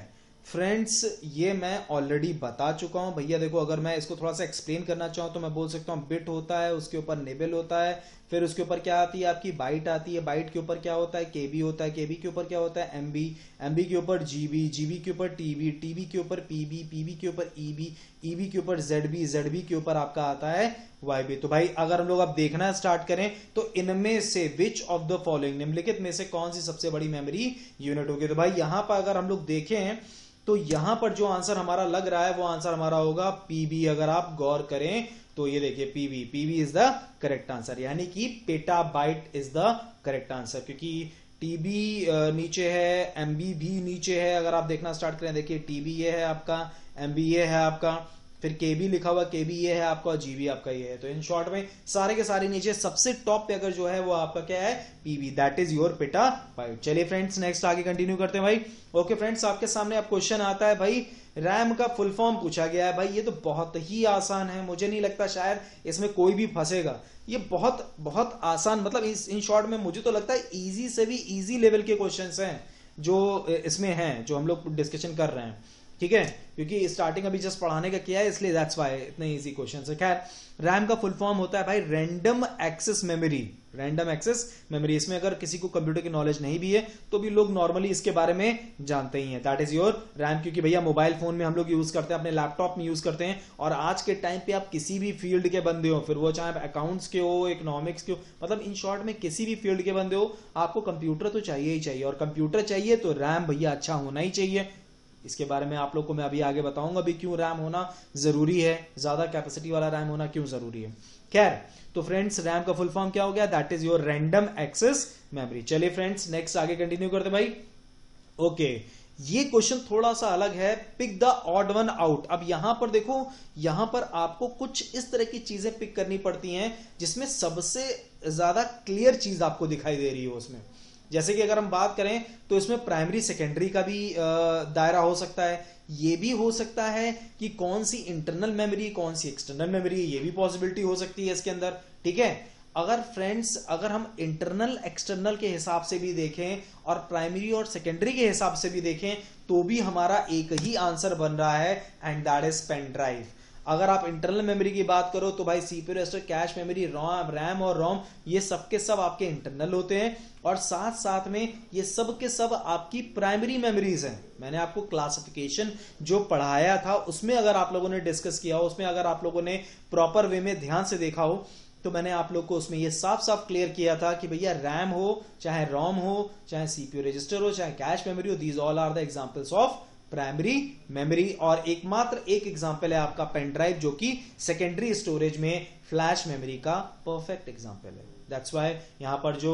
फ्रेंड्स ये मैं ऑलरेडी बता चुका हूं भैया। देखो, अगर मैं इसको थोड़ा सा एक्सप्लेन करना चाहूं तो मैं बोल सकता हूं बिट होता है, उसके ऊपर निबल होता है, फिर उसके ऊपर क्या आती है आपकी बाइट आती है, बाइट के ऊपर क्या होता है केबी होता है, केबी के ऊपर क्या होता है एमबी, एमबी के ऊपर जीबी, जीबी के ऊपर टीबी, टीबी के ऊपर पीबी, पीबी के ऊपर ईबी, ईबी के ऊपर जेडबी, जेडबी के ऊपर आपका आता है वाईबी। तो भाई अगर हम लोग अब देखना स्टार्ट करें तो इनमें से विच ऑफ द फॉलोइंग, निम्नलिखित में से कौन सी सबसे बड़ी मेमोरी यूनिट होगी? तो भाई यहां पर अगर हम लोग देखें तो यहां पर जो आंसर हमारा लग रहा है वो आंसर हमारा होगा पीबी। अगर आप गौर करें तो ये देखिए PB, PB is the correct answer, यानी कि petabyte is the correct answer, क्योंकि टीबी नीचे है, एमबी भी नीचे है। अगर आप देखना स्टार्ट करें, देखिए टीबी ये है आपका, एमबी ये है आपका, फिर केबी लिखा हुआ, केबी ये है आपका, और जीबी आपका ये है। तो इन शॉर्ट में सारे के सारे नीचे, सबसे टॉप पे अगर जो है वो आपका क्या है PB, that is your petabyte. चलिए फ्रेंड्स नेक्स्ट आगे कंटिन्यू करते हैं भाई। ओके फ्रेंड्स, आपके सामने अब क्वेश्चन आता है भाई, रैम का फुल फॉर्म पूछा गया है। भाई ये तो बहुत ही आसान है, मुझे नहीं लगता शायद इसमें कोई भी फंसेगा। ये बहुत बहुत आसान, मतलब इन शॉर्ट में मुझे तो लगता है इजी से भी इजी लेवल के क्वेश्चंस हैं जो इसमें हैं, जो हम लोग डिस्कशन कर रहे हैं। ठीक है, क्योंकि स्टार्टिंग अभी जस्ट पढ़ाने का किया है, इसलिए दैट्स व्हाई इतने इजी क्वेश्चन है। खैर, रैम का फुल फॉर्म होता है भाई random access memory, random access memory. इसमें अगर किसी को कंप्यूटर की नॉलेज नहीं भी है तो भी लोग नॉर्मली इसके बारे में जानते ही हैं, दैट इज योर रैम। क्योंकि भैया मोबाइल फोन में हम लोग यूज करते हैं, अपने लैपटॉप में यूज करते हैं, और आज के टाइम पे आप किसी भी फील्ड के बंदे हो, फिर वो चाहे अकाउंट्स के हो, इकोनॉमिक्स के हो, मतलब इन शॉर्ट में किसी भी फील्ड के बंदे हो, आपको कंप्यूटर तो चाहिए ही चाहिए। और कंप्यूटर चाहिए तो रैम भैया अच्छा होना ही चाहिए। इसके बारे में आप लोग को मैं अभी आगे बताऊंगा भी क्यों रैम होना जरूरी है, ज्यादा कैपेसिटी वाला रैम होना क्यों जरूरी है। खैर, तो फ्रेंड्स रैम का फुल फॉर्म क्या हो गया? That is your random access memory. चलिए फ्रेंड्स नेक्स्ट आगे कंटिन्यू करते भाई। ओके, ये क्वेश्चन थोड़ा सा अलग है, pick the odd one out. अब यहां पर देखो, यहां पर आपको कुछ इस तरह की चीजें पिक करनी पड़ती हैं जिसमें सबसे ज्यादा क्लियर चीज आपको दिखाई दे रही हो उसमें। जैसे कि अगर हम बात करें तो इसमें प्राइमरी सेकेंडरी का भी दायरा हो सकता है, ये भी हो सकता है कि कौन सी इंटरनल मेमोरी कौन सी एक्सटर्नल मेमोरी, ये भी पॉसिबिलिटी हो सकती है इसके अंदर। ठीक है, अगर फ्रेंड्स अगर हम इंटरनल एक्सटर्नल के हिसाब से भी देखें और प्राइमरी और सेकेंडरी के हिसाब से भी देखें तो भी हमारा एक ही आंसर बन रहा है, and that is pen drive. अगर आप इंटरनल मेमोरी की बात करो तो भाई CPU register, cache memory, RAM और रोम, ये सब के सब आपके इंटरनल होते हैं, और साथ साथ में ये सब के सब आपकी प्राइमरी मेमोरीज हैं। मैंने आपको क्लासिफिकेशन जो पढ़ाया था उसमें अगर आप लोगों ने डिस्कस किया हो, उसमें अगर आप लोगों ने प्रॉपर वे में ध्यान से देखा हो, तो मैंने आप लोग को उसमें ये साफ साफ क्लियर किया था कि भैया रैम हो, चाहे रोम हो, चाहे सीपीयू रजिस्टर हो, चाहे कैश मेमोरी हो, these all are the examples of primary memory. और एकमात्र एक एग्जांपल है आपका पेन ड्राइव, जो कि सेकेंडरी स्टोरेज में फ्लैश मेमोरी का परफेक्ट एग्जांपल है। दैट्स वाई यहां पर जो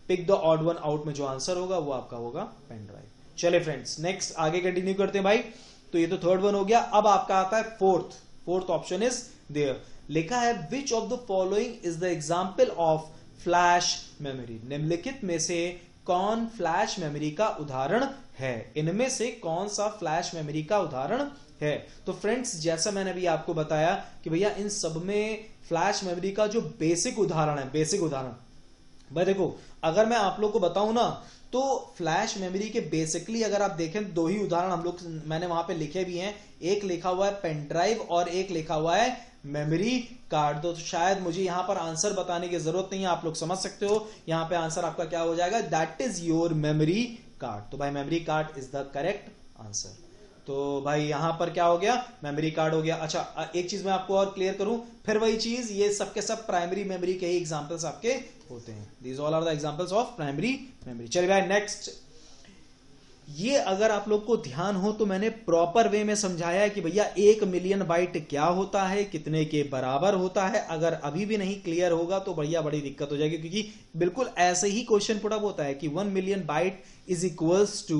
pick the odd one out में जो आंसर होगा वो आपका होगा पेन ड्राइव। चले फ्रेंड्स, नेक्स्ट आगे कंटिन्यू करते हैं भाई। तो ये तो थर्ड वन हो गया। अब आपका आता है फोर्थ ऑप्शन इज देयर। लिखा है which of the following is the example of flash memory. निम्नलिखित में से कौन फ्लैश मेमोरी का उदाहरण है? इनमें से कौन सा फ्लैश मेमोरी का उदाहरण है? तो फ्रेंड्स, जैसा मैंने अभी आपको बताया कि भैया इन सब में फ्लैश मेमोरी का जो बेसिक उदाहरण है, बेसिक उदाहरण भाई देखो, अगर मैं आप लोग को बताऊं ना तो फ्लैश मेमोरी के बेसिकली अगर आप देखें दो ही उदाहरण हम लोग मैंने वहां पे लिखे भी हैं। एक लिखा हुआ है पेन ड्राइव और एक लिखा हुआ है मेमोरी कार्ड। तो शायद मुझे यहां पर आंसर बताने की जरूरत नहीं है, आप लोग समझ सकते हो। यहां पे आंसर आपका क्या हो जाएगा, that is your memory card. तो भाई memory card is the correct answer. तो भाई यहां पर क्या हो गया, मेमोरी कार्ड हो गया। अच्छा, एक चीज मैं आपको और क्लियर करूं, फिर वही चीज, ये सबके सब प्राइमरी मेमोरी के ही एग्जांपल्स आपके होते हैं। These all are the examples of primary memory. चलिए भाई नेक्स्ट, ये अगर आप लोग को ध्यान हो तो मैंने प्रॉपर वे में समझाया है कि भैया 1 मिलियन बाइट क्या होता है, कितने के बराबर होता है। अगर अभी भी नहीं क्लियर होगा तो भैया बड़ी दिक्कत हो जाएगी, क्योंकि बिल्कुल ऐसे ही क्वेश्चन पुट अप होता है कि 1 million byte is equals to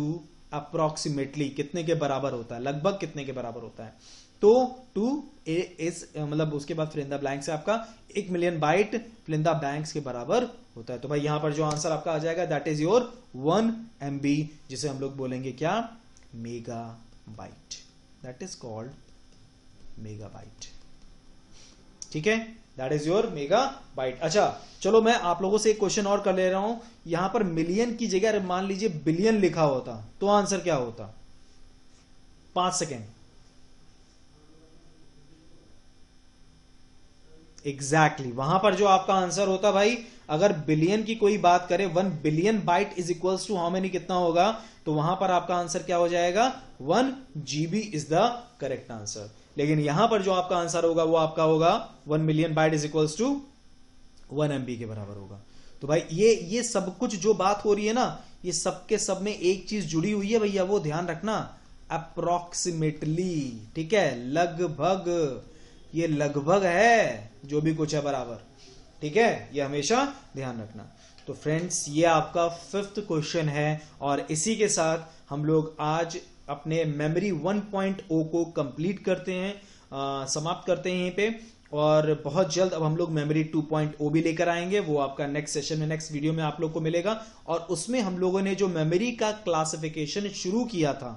approximately कितने के बराबर होता है, लगभग कितने के बराबर होता है। तो 2 इज मतलब उसके बाद फिल इन द ब्लैंक से आपका 1 million byte fill in the blanks के बराबर होता है। तो भाई यहां पर जो आंसर आपका आ जाएगा दैट इज योर 1 MB, जिसे हम लोग बोलेंगे क्या, mega bite. That is called mega bite. ठीक है, that is your mega bite. अच्छा चलो मैं आप लोगों से एक क्वेश्चन और कर ले रहा हूं। यहां पर मिलियन की जगह मान लीजिए बिलियन लिखा होता तो आंसर क्या होता? 5 सेकेंड। एग्जैक्टली वहां पर जो आपका आंसर होता भाई, अगर बिलियन की कोई बात करे, 1 billion byte is equals to how many, कितना होगा, तो वहां पर आपका आंसर क्या हो जाएगा, 1 GB is the correct answer. लेकिन यहां पर जो आपका आंसर होगा वो आपका होगा 1 million byte is equals to 1 MB के बराबर होगा। तो भाई ये सब कुछ जो बात हो रही है ना, ये सबके सब में एक चीज जुड़ी हुई है भैया, वो ध्यान रखना, अप्रोक्सीमेटली। ठीक है, लगभग, ये लगभग है जो भी कुछ है बराबर। ठीक है, ये हमेशा ध्यान रखना। तो फ्रेंड्स, ये आपका 5th क्वेश्चन है और इसी के साथ हम लोग आज अपने मेमोरी 1.0 को कंप्लीट करते हैं, समाप्त करते हैं यहीं पे। और बहुत जल्द अब हम लोग मेमोरी 2.0 भी लेकर आएंगे, वो आपका नेक्स्ट सेशन में, नेक्स्ट वीडियो में आप लोग को मिलेगा। और उसमें हम लोगों ने जो मेमोरी का क्लासिफिकेशन शुरू किया था,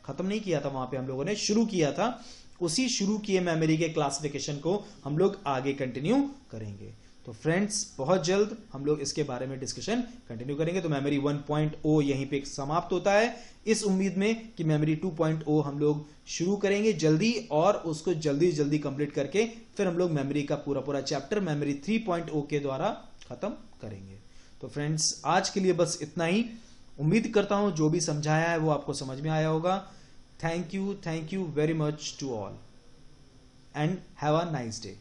खत्म नहीं किया था, वहां पे हम लोगों ने शुरू किया था, उसी शुरू किए मेमोरी के क्लासिफिकेशन को हम लोग आगे कंटिन्यू करेंगे। तो फ्रेंड्स, बहुत जल्द हम लोग इसके बारे में डिस्कशन कंटिन्यू करेंगे। तो मेमोरी 1.0 यहीं पे समाप्त होता है, इस उम्मीद में कि मेमोरी 2.0 हम लोग शुरू करेंगे जल्दी, और उसको जल्दी जल्दी कंप्लीट करके फिर हम लोग मेमोरी का पूरा चैप्टर मेमोरी 3.0 के द्वारा खत्म करेंगे। तो फ्रेंड्स, आज के लिए बस इतना ही। उम्मीद करता हूं जो भी समझाया है वो आपको समझ में आया होगा। Thank you very much to all and have a nice day.